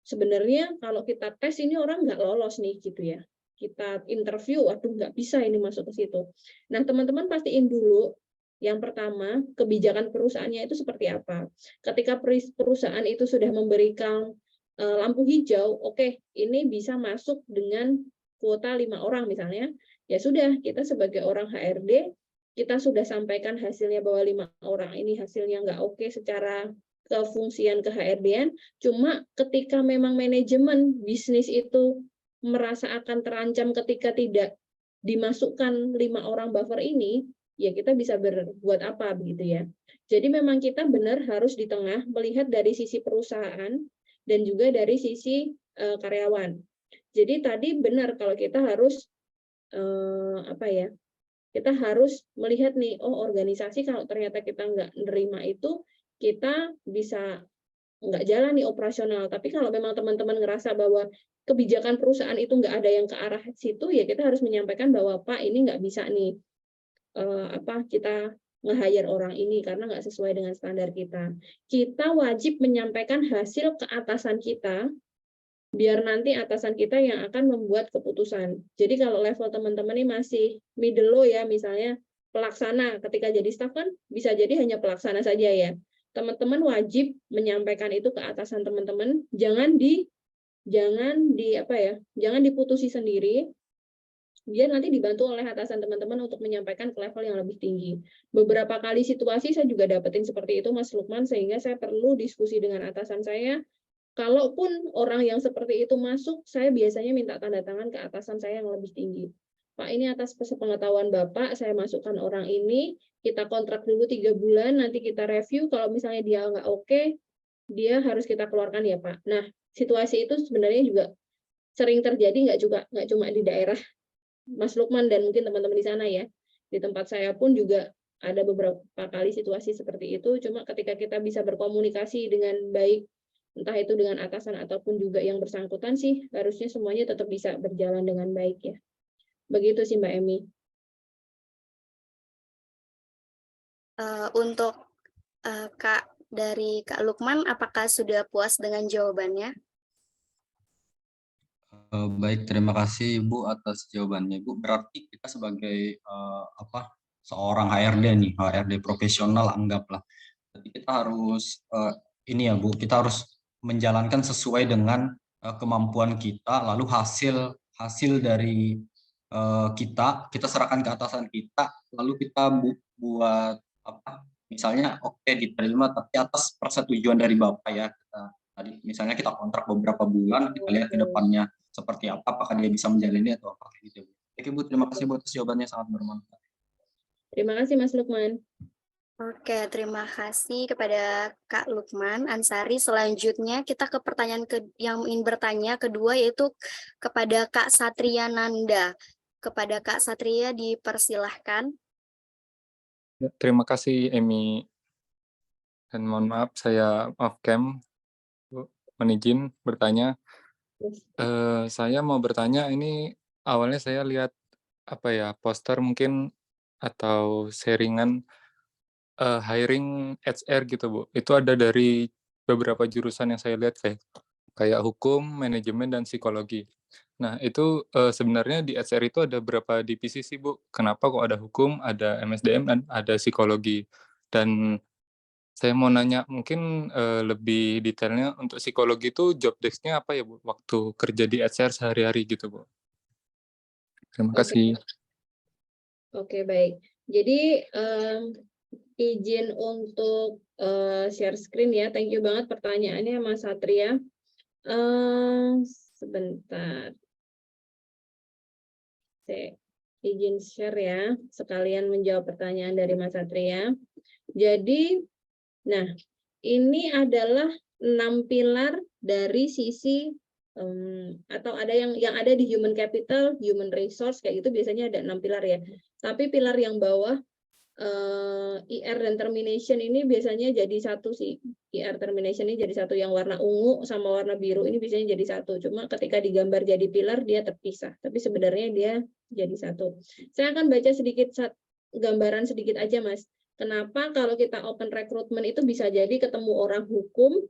sebenarnya kalau kita tes ini orang nggak lolos nih gitu ya. Kita interview, waduh nggak bisa ini masuk ke situ. Nah, teman-teman pastiin dulu Yang pertama, kebijakan perusahaannya itu seperti apa. Ketika perusahaan itu sudah memberikan lampu hijau, oke, ini bisa masuk dengan kuota 5 orang misalnya, ya sudah, kita sebagai orang HRD, kita sudah sampaikan hasilnya bahwa 5 orang ini hasilnya nggak oke secara kefungsian ke HRD-an, cuma ketika memang manajemen bisnis itu merasa akan terancam ketika tidak dimasukkan 5 orang buffer ini, ya kita bisa berbuat apa begitu ya. Jadi memang kita benar harus di tengah melihat dari sisi perusahaan dan juga dari sisi karyawan. Jadi tadi benar kalau kita harus kita harus melihat nih, oh organisasi kalau ternyata kita nggak nerima itu, kita bisa nggak jalan nih operasional. Tapi kalau memang teman-teman ngerasa bahwa kebijakan perusahaan itu nggak ada yang ke arah situ, ya kita harus menyampaikan bahwa Pak ini nggak bisa nih kita nge-hire orang ini karena nggak sesuai dengan standar kita. Kita wajib menyampaikan hasil ke atasan kita, biar nanti atasan kita yang akan membuat keputusan. Jadi kalau level teman-teman ini masih middle low ya, misalnya pelaksana, ketika jadi staff kan bisa jadi hanya pelaksana saja ya. Teman-teman wajib menyampaikan itu ke atasan teman-teman, jangan diputusi sendiri, biar nanti dibantu oleh atasan teman-teman untuk menyampaikan ke level yang lebih tinggi. Beberapa kali situasi saya juga dapetin seperti itu, Mas Lukman, sehingga saya perlu diskusi dengan atasan saya. Kalaupun orang yang seperti itu masuk, saya biasanya minta tanda tangan ke atasan saya yang lebih tinggi. Pak, ini atas sepengetahuan Bapak, saya masukkan orang ini, kita kontrak dulu 3 bulan, nanti kita review, kalau misalnya dia nggak oke, dia harus kita keluarkan ya Pak. Nah, situasi itu sebenarnya juga sering terjadi, nggak cuma di daerah Mas Lukman dan mungkin teman-teman di sana ya. Di tempat saya pun juga ada beberapa kali situasi seperti itu, cuma ketika kita bisa berkomunikasi dengan baik, entah itu dengan atasan ataupun juga yang bersangkutan sih, harusnya semuanya tetap bisa berjalan dengan baik ya. Begitu sih Mbak Emi. Untuk dari Kak Lukman, apakah sudah puas dengan jawabannya? Baik, terima kasih Ibu atas jawabannya. Ibu, berarti kita sebagai seorang HRD nih, HRD profesional anggaplah. Jadi kita harus Bu, kita harus menjalankan sesuai dengan kemampuan kita, lalu hasil dari kita serahkan ke atasan kita, lalu kita buat misalnya oke, diterima tapi atas persetujuan dari Bapak ya. Tadi misalnya kita kontrak beberapa bulan, kita lihat ke depannya seperti apa, apakah dia bisa menjalani atau apa gitu. Oke Bu, terima kasih buat jawabannya, sangat bermanfaat. Terima kasih Mas Lukman. Oke, terima kasih kepada Kak Lukman Ansari. Selanjutnya kita ke pertanyaan yang ingin bertanya kedua, yaitu kepada Kak Satria Nanda. Kepada Kak Satria dipersilahkan. Terima kasih Emi. Dan mohon maaf saya off cam. Mohon izin bertanya. Saya mau bertanya, ini awalnya saya lihat poster mungkin atau sharingan hiring HR gitu Bu. Itu ada dari beberapa jurusan yang saya lihat kayak hukum, manajemen, dan psikologi. Nah itu sebenarnya di HR itu ada berapa divisi sih Bu? Kenapa kok ada hukum, ada MSDM, dan ada psikologi? Dan saya mau nanya mungkin lebih detailnya, untuk psikologi itu job desk-nya apa ya Bu? Waktu kerja di HR sehari-hari gitu Bu. Terima kasih. Oke, baik. Jadi izin untuk share screen ya. Thank you banget pertanyaannya Mas Satria. Sebentar. Saya izin share ya, sekalian menjawab pertanyaan dari Mas Satria. Jadi, nah, ini adalah 6 pilar dari sisi atau ada yang ada di human capital, human resource kayak gitu biasanya ada 6 pilar ya. Tapi pilar yang bawah IR dan termination ini biasanya jadi satu sih. IR termination ini jadi satu, yang warna ungu sama warna biru ini biasanya jadi satu. Cuma ketika digambar jadi pilar dia terpisah, tapi sebenarnya dia jadi satu. Saya akan baca sedikit gambaran sedikit aja Mas. Kenapa kalau kita open recruitment itu bisa jadi ketemu orang hukum,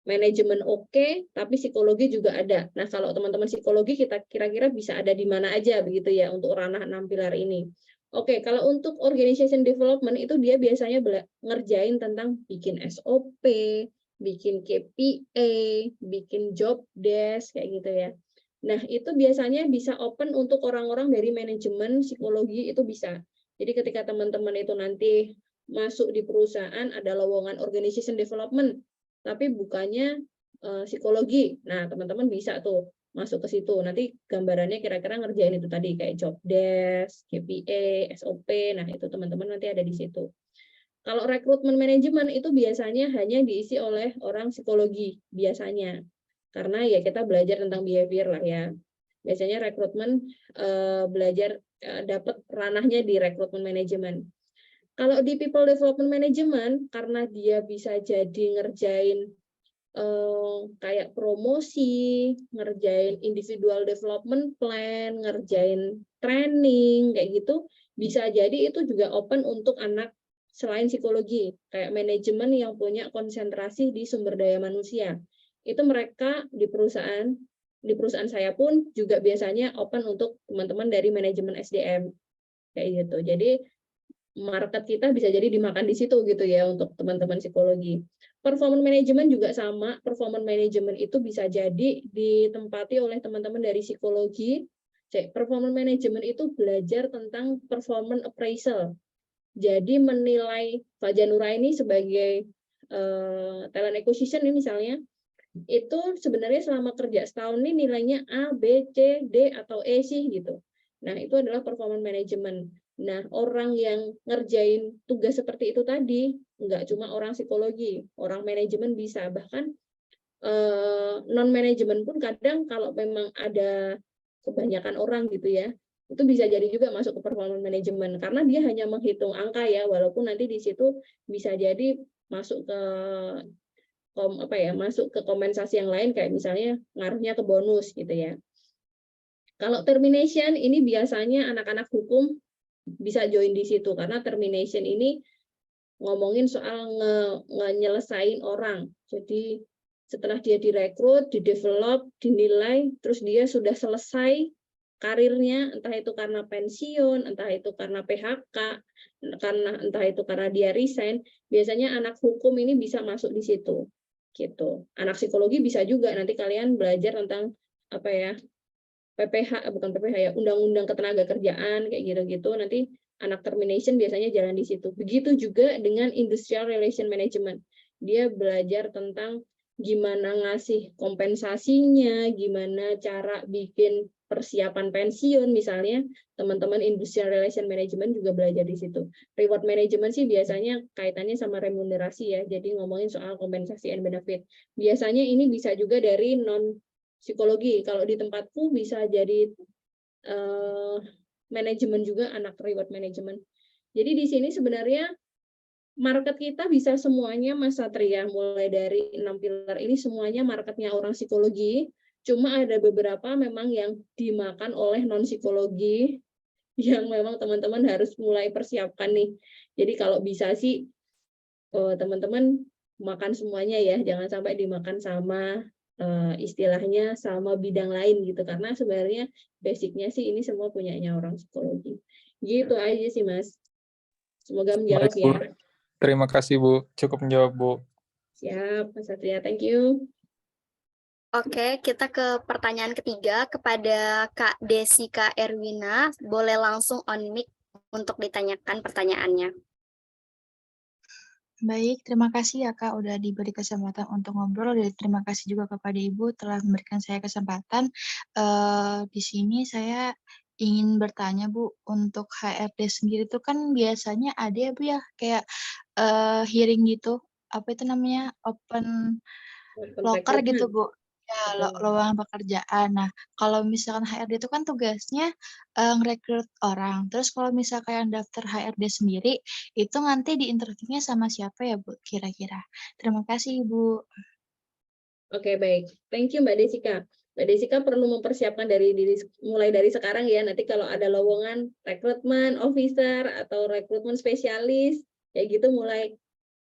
manajemen oke, tapi psikologi juga ada. Nah, kalau teman-teman psikologi kita kira-kira bisa ada di mana aja begitu ya untuk ranah 6 pilar ini. Oke, kalau untuk organization development itu dia biasanya ngerjain tentang bikin SOP, bikin KPI, bikin job desk, kayak gitu ya. Nah, itu biasanya bisa open untuk orang-orang dari manajemen, psikologi, itu bisa. Jadi ketika teman-teman itu nanti masuk di perusahaan, ada lowongan organization development, tapi bukannya psikologi. Nah, teman-teman bisa tuh masuk ke situ. Nanti gambarannya kira-kira ngerjain itu tadi, kayak job desk, KPI, SOP, nah itu teman-teman nanti ada di situ. Kalau rekrutmen manajemen itu biasanya hanya diisi oleh orang psikologi, biasanya. Karena ya kita belajar tentang behavior lah ya. Biasanya rekrutmen belajar dapat ranahnya di rekrutmen manajemen. Kalau di people development management, karena dia bisa jadi ngerjain kayak promosi, ngerjain individual development plan, ngerjain training, kayak gitu, bisa jadi itu juga open untuk anak selain psikologi, kayak manajemen yang punya konsentrasi di sumber daya manusia. Itu mereka di perusahaan saya pun juga biasanya open untuk teman-teman dari manajemen SDM, kayak gitu. Jadi market kita bisa jadi dimakan di situ gitu ya untuk teman-teman psikologi. Performance management juga sama. Performance management itu bisa jadi ditempati oleh teman-teman dari psikologi. Performance management itu belajar tentang performance appraisal. Jadi menilai Fajar Nuraini sebagai talent acquisition ini misalnya, itu sebenarnya selama kerja setahun ini nilainya A, B, C, D, atau E sih gitu. Nah, itu adalah performance management. Nah, orang yang ngerjain tugas seperti itu tadi, nggak cuma orang psikologi, orang manajemen bisa, bahkan non-manajemen pun kadang kalau memang ada kebanyakan orang gitu ya, itu bisa jadi juga masuk ke performance management, karena dia hanya menghitung angka ya, walaupun nanti di situ bisa jadi masuk ke masuk ke kompensasi yang lain, kayak misalnya ngaruhnya ke bonus gitu ya. Kalau termination ini biasanya anak-anak hukum bisa join di situ, karena termination ini ngomongin soal nyelesain orang. Jadi setelah dia direkrut, didevelop, dinilai, terus dia sudah selesai karirnya, entah itu karena pensiun, entah itu karena PHK, entah itu karena dia resign, biasanya anak hukum ini bisa masuk di situ. Gitu. Anak psikologi bisa juga, nanti kalian belajar tentang apa ya, PPH, bukan PPH ya, undang-undang ketenagakerjaan kayak gitu-gitu, nanti anak termination biasanya jalan di situ. Begitu juga dengan industrial relation management. Dia belajar tentang gimana ngasih kompensasinya, gimana cara bikin persiapan pensiun misalnya, teman-teman industrial relation management juga belajar di situ. Reward management sih biasanya kaitannya sama remunerasi ya, jadi ngomongin soal kompensasi and benefit. Biasanya ini bisa juga dari non psikologi. Kalau di tempatku bisa jadi manajemen juga, anak reward management. Jadi di sini sebenarnya market kita bisa semuanya, Mas Satria, mulai dari 6 pilar ini semuanya marketnya orang psikologi. Cuma ada beberapa memang yang dimakan oleh non psikologi yang memang teman-teman harus mulai persiapkan nih. Jadi kalau bisa sih teman-teman makan semuanya ya, jangan sampai dimakan sama istilahnya sama bidang lain gitu, karena sebenarnya basicnya sih ini semua punyanya orang psikologi. Gitu aja sih Mas. Semoga menjawab ya. Terima kasih Bu, cukup menjawab Bu. Siap Mas Satria, thank you. Oke, kita ke pertanyaan ketiga kepada Kak Desika Erwina. Boleh langsung on mic untuk ditanyakan pertanyaannya. Baik, terima kasih ya Kak udah diberi kesempatan untuk ngobrol, dan terima kasih juga kepada Ibu telah memberikan saya kesempatan. Di sini saya ingin bertanya Bu, untuk HRD sendiri itu kan biasanya ada ya Bu ya, kayak hearing gitu, apa itu namanya, open locker gitu Bu. Ya, lowongan pekerjaan. Nah, kalau misalkan HRD itu kan tugasnya ngerekrut orang. Terus kalau misalkan yang daftar HRD sendiri, itu nanti di interviewnya sama siapa ya Bu, kira-kira? Terima kasih Ibu. Oke, baik. Thank you Mbak Desika. Mbak Desika perlu mempersiapkan mulai dari sekarang ya. Nanti kalau ada lowongan rekrutmen officer atau rekrutmen spesialis, kayak gitu mulai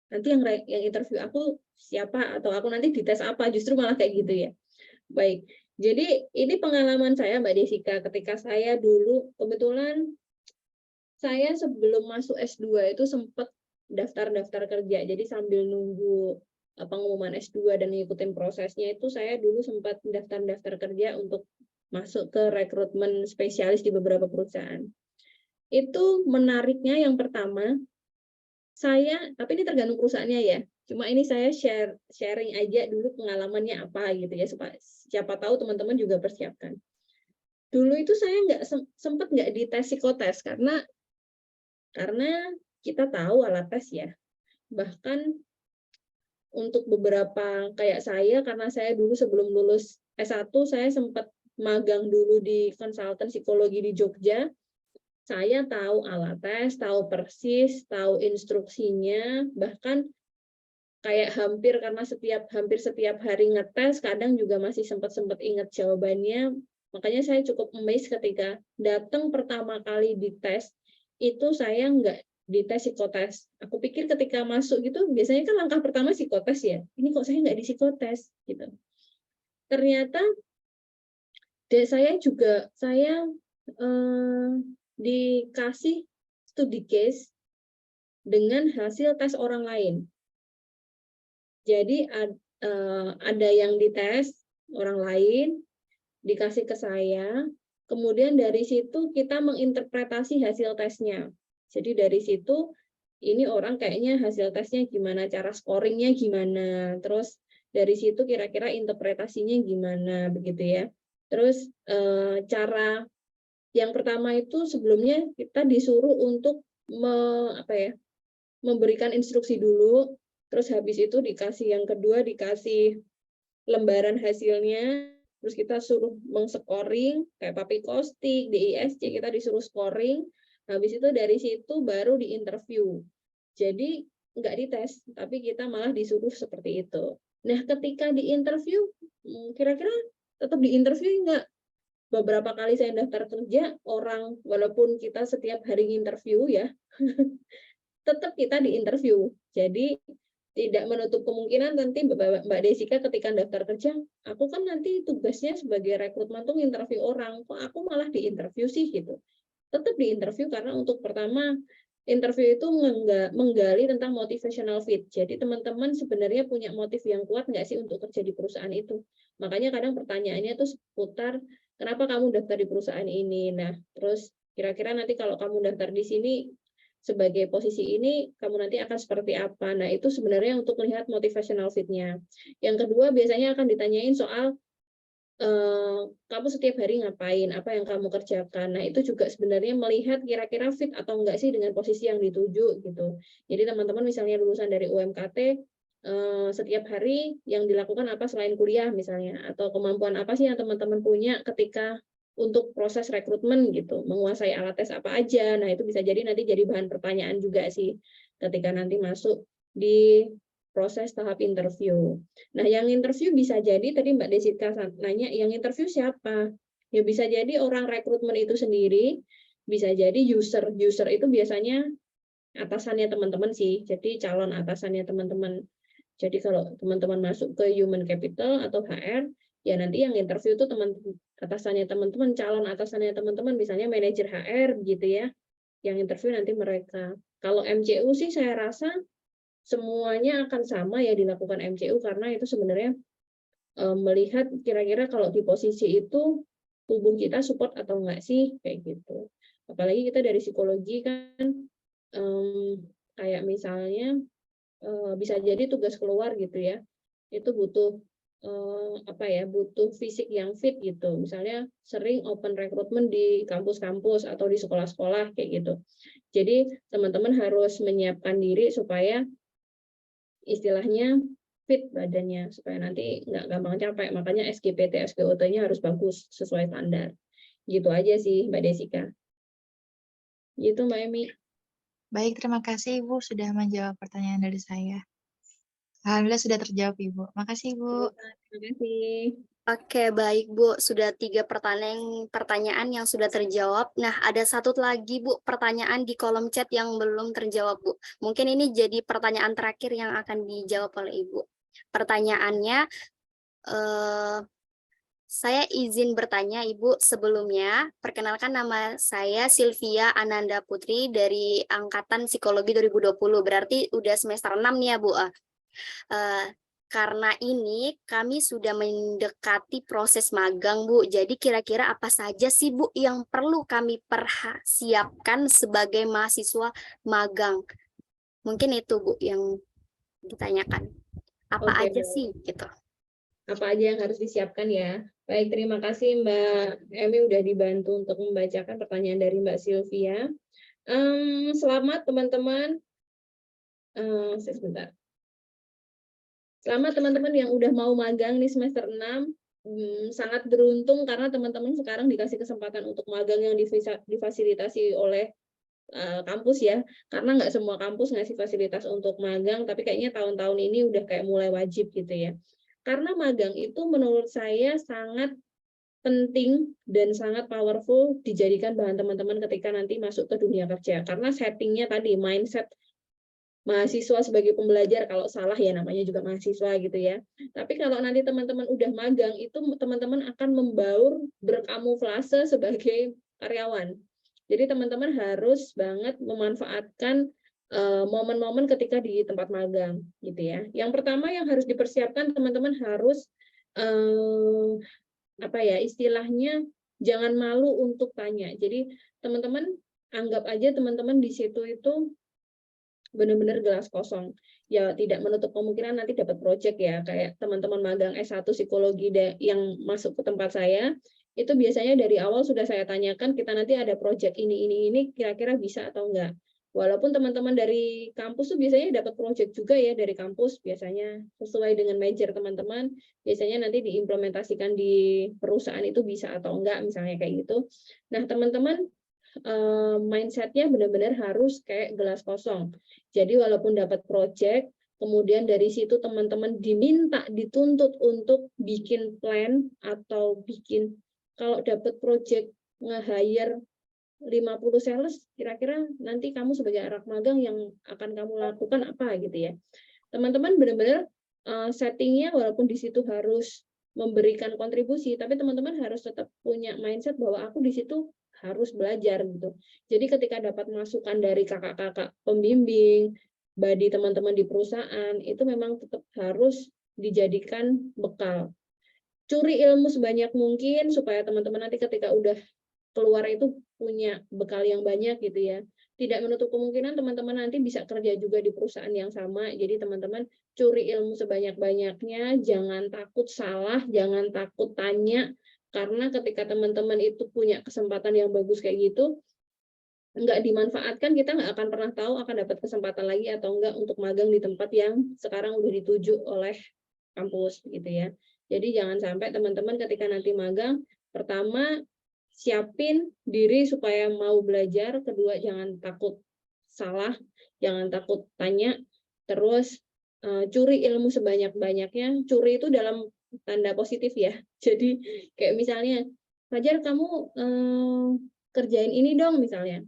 nanti yang interview aku siapa, atau aku nanti dites apa, justru malah kayak gitu ya. Baik, jadi ini pengalaman saya Mbak Desika ketika saya dulu kebetulan saya sebelum masuk S2 itu sempat daftar-daftar kerja. Jadi sambil nunggu pengumuman S2 dan ngikutin prosesnya itu saya dulu sempat daftar-daftar kerja untuk masuk ke rekrutmen spesialis di beberapa perusahaan. Itu menariknya yang pertama, tapi ini tergantung perusahaannya ya. Cuma ini saya sharing aja dulu pengalamannya apa gitu ya, siapa tahu teman-teman juga persiapkan. Dulu itu saya sempat nggak dites psikotes karena kita tahu alat tes ya. Bahkan untuk beberapa kayak saya, karena saya dulu sebelum lulus S1 saya sempat magang dulu di konsultan psikologi di Jogja. Saya tahu alat tes, tahu persis, tahu instruksinya, bahkan kayak hampir setiap hari ngetes, kadang juga masih sempat ingat jawabannya. Makanya saya cukup amazed ketika datang pertama kali dites, itu saya nggak dites psikotes. Aku pikir ketika masuk gitu, biasanya kan langkah pertama psikotes ya. Ini kok saya nggak di psikotes gitu. Ternyata saya dikasih studi case dengan hasil tes orang lain. Jadi ada yang dites orang lain, dikasih ke saya, kemudian dari situ kita menginterpretasi hasil tesnya. Jadi dari situ, ini orang kayaknya hasil tesnya gimana, cara scoringnya gimana, terus dari situ kira-kira interpretasinya gimana, begitu ya. Terus cara yang pertama itu sebelumnya kita disuruh untuk memberikan instruksi dulu, terus habis itu yang kedua dikasih lembaran hasilnya, terus kita suruh meng-scoring kayak Papikostik, DISC, kita disuruh scoring. Habis itu dari situ baru diinterview. Jadi nggak dites, tapi kita malah disuruh seperti itu. Nah, ketika diinterview, kira-kira tetap diinterview nggak? Beberapa kali saya daftar kerja, walaupun kita setiap hari interview ya, tetap kita diinterview. Jadi tidak menutup kemungkinan nanti Mbak Desika ketika daftar kerja, aku kan nanti tugasnya sebagai rekrutmen tuh interview orang, kok aku malah diinterview sih gitu. Tetap diinterview karena untuk pertama interview itu menggali tentang motivational fit. Jadi teman-teman sebenarnya punya motif yang kuat nggak sih untuk kerja di perusahaan itu. Makanya kadang pertanyaannya tuh seputar kenapa kamu daftar di perusahaan ini. Nah, terus kira-kira nanti kalau kamu daftar di sini sebagai posisi ini, kamu nanti akan seperti apa. Nah, itu sebenarnya untuk melihat motivational fit-nya. Yang kedua, biasanya akan ditanyain soal kamu setiap hari ngapain, apa yang kamu kerjakan. Nah, itu juga sebenarnya melihat kira-kira fit atau enggak sih dengan posisi yang dituju gitu. Jadi teman-teman misalnya lulusan dari UMKT, setiap hari yang dilakukan apa selain kuliah misalnya, atau kemampuan apa sih yang teman-teman punya ketika untuk proses rekrutmen gitu, menguasai alat tes apa aja. Nah, itu bisa jadi nanti jadi bahan pertanyaan juga sih ketika nanti masuk di proses tahap interview. Nah, yang interview bisa jadi tadi Mbak Desika nanya, yang interview siapa? Ya bisa jadi orang rekrutmen itu sendiri, bisa jadi user. User itu biasanya atasannya teman-teman sih, jadi calon atasannya teman-teman. Jadi kalau teman-teman masuk ke human capital atau HR, ya nanti yang interview itu atasannya teman-teman, calon atasannya teman-teman, misalnya manajer HR gitu ya. Yang interview nanti mereka. Kalau MCU sih saya rasa semuanya akan sama ya dilakukan MCU, karena itu sebenarnya melihat kira-kira kalau di posisi itu tubuh kita support atau enggak sih, kayak gitu. Apalagi kita dari psikologi kan kayak misalnya bisa jadi tugas keluar gitu ya, itu butuh butuh fisik yang fit gitu. Misalnya sering open recruitment di kampus-kampus atau di sekolah-sekolah kayak gitu. Jadi teman-teman harus menyiapkan diri supaya istilahnya fit badannya, supaya nanti nggak gampang capek. Makanya SGPT, SGOT-nya harus bagus sesuai standar. Gitu aja sih Mbak Desika. Gitu Mbak Emi. Baik, terima kasih Ibu sudah menjawab pertanyaan dari saya. Alhamdulillah sudah terjawab Ibu. Makasih Ibu. Terima kasih. Oke, baik Bu. Sudah 3 pertanyaan yang sudah terjawab. Nah, ada satu lagi Bu, pertanyaan di kolom chat yang belum terjawab Bu. Mungkin ini jadi pertanyaan terakhir yang akan dijawab oleh Ibu. Pertanyaannya, Saya izin bertanya Ibu sebelumnya. Perkenalkan, nama saya Sylvia Ananda Putri dari Angkatan Psikologi 2020. Berarti udah semester 6 nih ya Bu. Karena ini kami sudah mendekati proses magang Bu. Jadi kira-kira apa saja sih Bu yang perlu kami persiapkan sebagai mahasiswa magang? Mungkin itu Bu yang ditanyakan. Apa Oke, aja sih gitu. apa aja yang harus disiapkan ya. Baik, terima kasih Mbak Emi udah dibantu untuk membacakan pertanyaan dari Mbak Sylvia. Selamat teman-teman. Sebentar. Selamat teman-teman yang udah mau magang nih semester 6. Sangat beruntung karena teman-teman sekarang dikasih kesempatan untuk magang yang difasilitasi oleh kampus ya, karena nggak semua kampus ngasih fasilitas untuk magang, tapi kayaknya tahun-tahun ini udah kayak mulai wajib gitu ya. Karena magang itu menurut saya sangat penting dan sangat powerful dijadikan bahan teman-teman ketika nanti masuk ke dunia kerja. Karena settingnya tadi, mindset mahasiswa sebagai pembelajar, kalau salah ya namanya juga mahasiswa gitu ya. Tapi kalau nanti teman-teman udah magang, itu teman-teman akan membaur berkamuflase sebagai karyawan. Jadi teman-teman harus banget memanfaatkan momen-momen ketika di tempat magang gitu ya. Yang pertama yang harus dipersiapkan, teman-teman harus apa ya istilahnya, jangan malu untuk tanya. Jadi teman-teman anggap aja teman-teman di situ itu benar-benar gelas kosong. Ya tidak menutup kemungkinan nanti dapat project ya, kayak teman-teman magang S1 psikologi yang masuk ke tempat saya, itu biasanya dari awal sudah saya tanyakan, kita nanti ada project ini kira-kira bisa atau enggak. Walaupun teman-teman dari kampus tuh biasanya dapat project juga ya dari kampus, biasanya sesuai dengan major teman-teman, biasanya nanti diimplementasikan di perusahaan itu bisa atau enggak, misalnya kayak gitu. Nah, teman-teman mindsetnya benar-benar harus kayak gelas kosong. Jadi walaupun dapat project, kemudian dari situ teman-teman dituntut untuk bikin plan atau bikin, kalau dapat project nge-hire 50 sales, kira-kira nanti kamu sebagai anak magang yang akan kamu lakukan apa gitu ya. Teman-teman benar-benar settingnya walaupun di situ harus memberikan kontribusi, tapi teman-teman harus tetap punya mindset bahwa aku di situ harus belajar gitu. Jadi ketika dapat masukan dari kakak-kakak pembimbing, buddy teman-teman di perusahaan, itu memang tetap harus dijadikan bekal. Curi ilmu sebanyak mungkin supaya teman-teman nanti ketika udah keluar itu punya bekal yang banyak gitu ya. Tidak menutup kemungkinan teman-teman nanti bisa kerja juga di perusahaan yang sama. Jadi teman-teman curi ilmu sebanyak-banyaknya, jangan takut salah, jangan takut tanya, karena ketika teman-teman itu punya kesempatan yang bagus kayak gitu, nggak dimanfaatkan, kita nggak akan pernah tahu akan dapat kesempatan lagi atau enggak untuk magang di tempat yang sekarang udah dituju oleh kampus gitu ya. Jadi jangan sampai teman-teman ketika nanti magang, pertama siapin diri supaya mau belajar, kedua jangan takut salah, jangan takut tanya, terus curi ilmu sebanyak-banyaknya. Curi itu dalam tanda positif ya. Jadi kayak misalnya, Fajar kamu kerjain ini dong misalnya,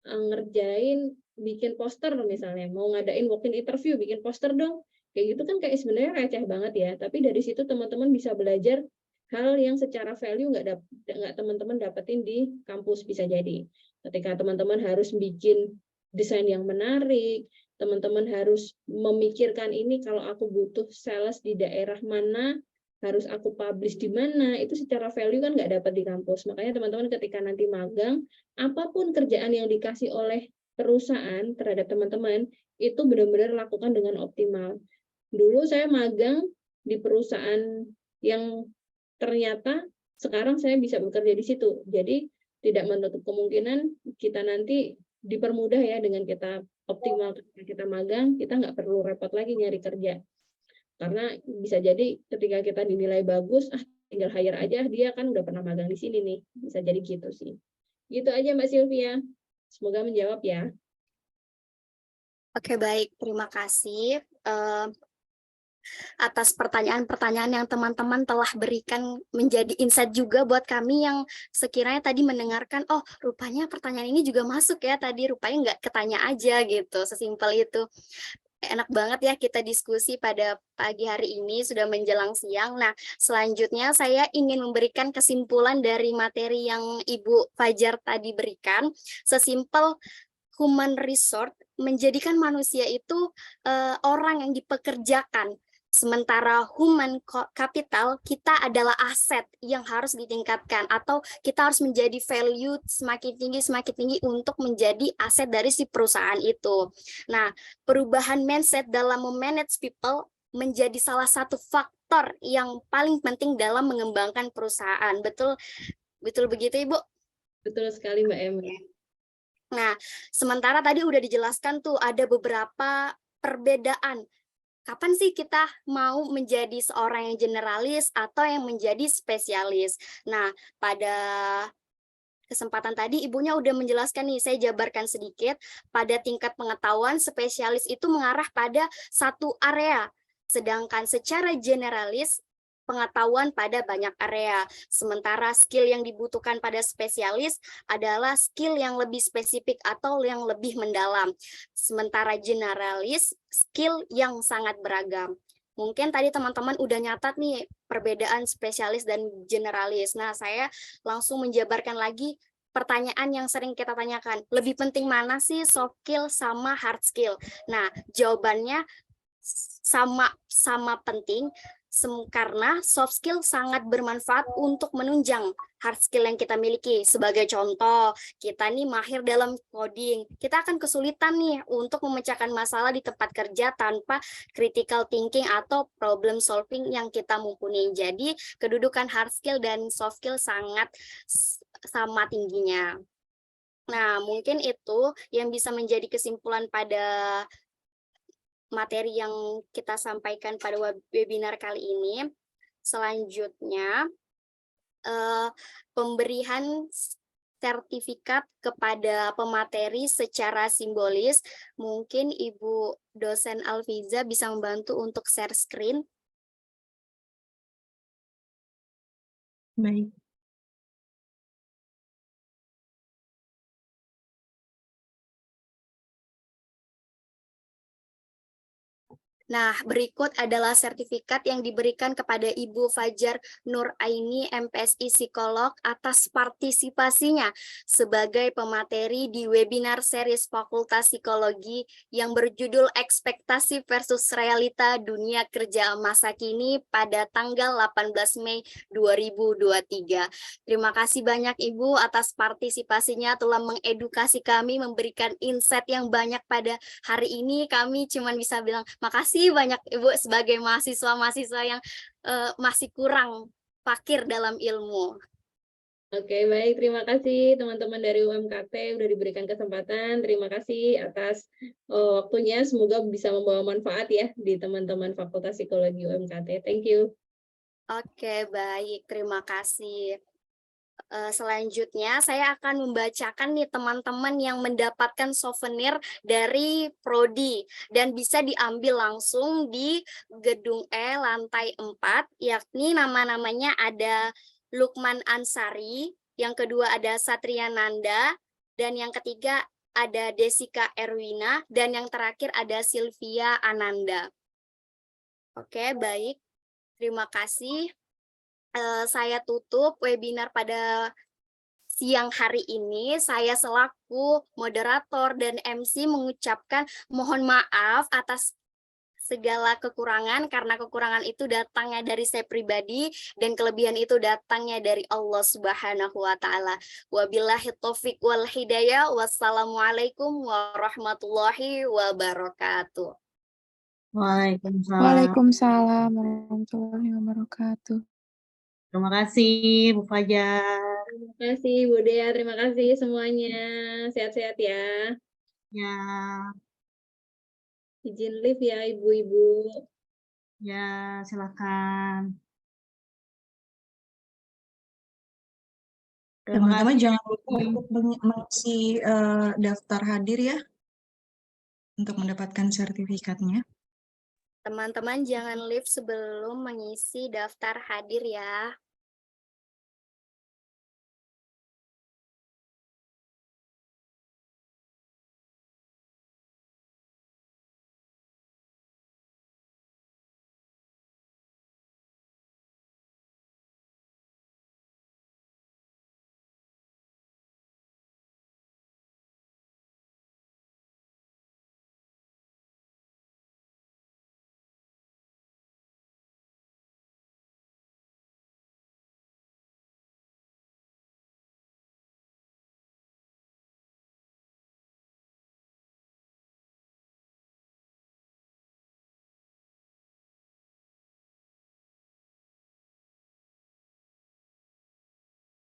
ngerjain bikin poster misalnya, mau ngadain walk-in interview, bikin poster dong. Kayak gitu kan kayak sebenarnya receh banget ya, tapi dari situ teman-teman bisa belajar hal yang secara value nggak teman-teman dapetin di kampus. Bisa jadi ketika teman-teman harus bikin desain yang menarik, teman-teman harus memikirkan ini kalau aku butuh sales di daerah mana, harus aku publish di mana, itu secara value kan nggak dapat di kampus. Makanya teman-teman ketika nanti magang, apapun kerjaan yang dikasih oleh perusahaan terhadap teman-teman, itu benar-benar lakukan dengan optimal. Dulu saya magang di perusahaan yang ternyata sekarang saya bisa bekerja di situ. Jadi tidak menutup kemungkinan kita nanti dipermudah ya dengan kita optimal ketika kita magang, kita nggak perlu repot lagi nyari kerja. Karena bisa jadi ketika kita dinilai bagus, tinggal hire aja, dia kan udah pernah magang di sini nih. Bisa jadi gitu sih. Gitu aja Mbak Sylvia. Semoga menjawab ya. Oke, baik. Terima kasih atas pertanyaan-pertanyaan yang teman-teman telah berikan, menjadi insight juga buat kami yang sekiranya tadi mendengarkan, oh rupanya pertanyaan ini juga masuk ya tadi, rupanya nggak ketanya aja gitu, sesimpel itu. enak banget ya kita diskusi pada pagi hari ini, sudah menjelang siang. Nah, selanjutnya saya ingin memberikan kesimpulan dari materi yang Ibu Fajar tadi berikan. Sesimpel human resource menjadikan manusia itu orang yang dipekerjakan. Sementara human capital kita adalah aset yang harus ditingkatkan atau kita harus menjadi value semakin tinggi untuk menjadi aset dari si perusahaan itu. Nah, perubahan mindset dalam memanage people menjadi salah satu faktor yang paling penting dalam mengembangkan perusahaan. Betul begitu, Ibu? Betul sekali, Mbak Emi. Nah, sementara tadi udah dijelaskan tuh ada beberapa perbedaan. Kapan sih kita mau menjadi seorang yang generalis atau yang menjadi spesialis? Nah, pada kesempatan tadi ibunya udah menjelaskan nih, saya jabarkan sedikit. Pada tingkat pengetahuan, spesialis itu mengarah pada satu area. Sedangkan secara generalis, pengetahuan pada banyak area. Sementara skill yang dibutuhkan pada spesialis adalah skill yang lebih spesifik atau yang lebih mendalam. Sementara generalis, skill yang sangat beragam. Mungkin tadi teman-teman udah nyatat nih perbedaan spesialis dan generalis. Nah, saya langsung menjabarkan lagi pertanyaan yang sering kita tanyakan. Lebih penting mana sih soft skill sama hard skill? Nah, jawabannya sama penting karena soft skill sangat bermanfaat untuk menunjang hard skill yang kita miliki. Sebagai contoh, kita nih mahir dalam coding, kita akan kesulitan nih untuk memecahkan masalah di tempat kerja tanpa critical thinking atau problem solving yang kita mumpuni. Jadi, kedudukan hard skill dan soft skill sangat sama tingginya. Nah, mungkin itu yang bisa menjadi kesimpulan pada materi yang kita sampaikan pada webinar kali ini. Selanjutnya, pemberian sertifikat kepada pemateri secara simbolis. Mungkin Ibu dosen Alfiza bisa membantu untuk share screen. Baik. Nah, berikut adalah sertifikat yang diberikan kepada Ibu Fajar Nur Aini, MPSI Psikolog, atas partisipasinya sebagai pemateri di webinar series Fakultas Psikologi yang berjudul Ekspektasi versus Realita Dunia Kerja Masa Kini pada tanggal 18 Mei 2023. Terima kasih banyak Ibu atas partisipasinya, telah mengedukasi kami, memberikan insight yang banyak pada hari ini. Kami cuma bisa bilang makasih banyak Ibu sebagai mahasiswa-mahasiswa yang masih kurang fakir dalam ilmu. Oke, baik. Terima kasih teman-teman dari UMKT udah diberikan kesempatan. Terima kasih atas waktunya. Semoga bisa membawa manfaat ya di teman-teman Fakultas Psikologi UMKT. Thank you. Oke, baik. Terima kasih. Selanjutnya saya akan membacakan nih teman-teman yang mendapatkan souvenir dari Prodi dan bisa diambil langsung di gedung E lantai 4, yakni nama-namanya ada Lukman Ansari, yang kedua ada Satria Nanda, dan yang ketiga ada Desika Erwina, dan yang terakhir ada Sylvia Ananda. Oke, baik. Terima kasih. Saya tutup webinar pada siang hari ini. Saya selaku moderator dan MC mengucapkan mohon maaf atas segala kekurangan, karena kekurangan itu datangnya dari saya pribadi dan kelebihan itu datangnya dari Allah Subhanahu wa taala. Wabillahi taufik wal hidayah. Wassalamualaikum warahmatullahi wabarakatuh. Waalaikumsalam. Waalaikumsalam warahmatullahi wabarakatuh. Terima kasih Bu Fajar. Terima kasih Bu Dea. Terima kasih semuanya. Sehat-sehat ya. Ya, Izin live ya Ibu-ibu. ya silakan. Terima Teman-teman kasih. jangan lupa untuk mengisi daftar hadir ya untuk mendapatkan sertifikatnya. Teman-teman jangan live sebelum mengisi daftar hadir ya.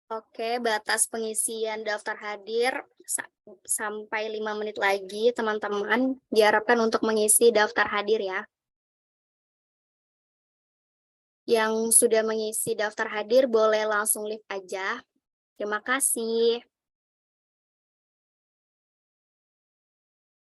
Oke, batas pengisian daftar hadir sampai 5 menit lagi, teman-teman. Diharapkan untuk mengisi daftar hadir ya. Yang sudah mengisi daftar hadir boleh langsung live aja. Terima kasih.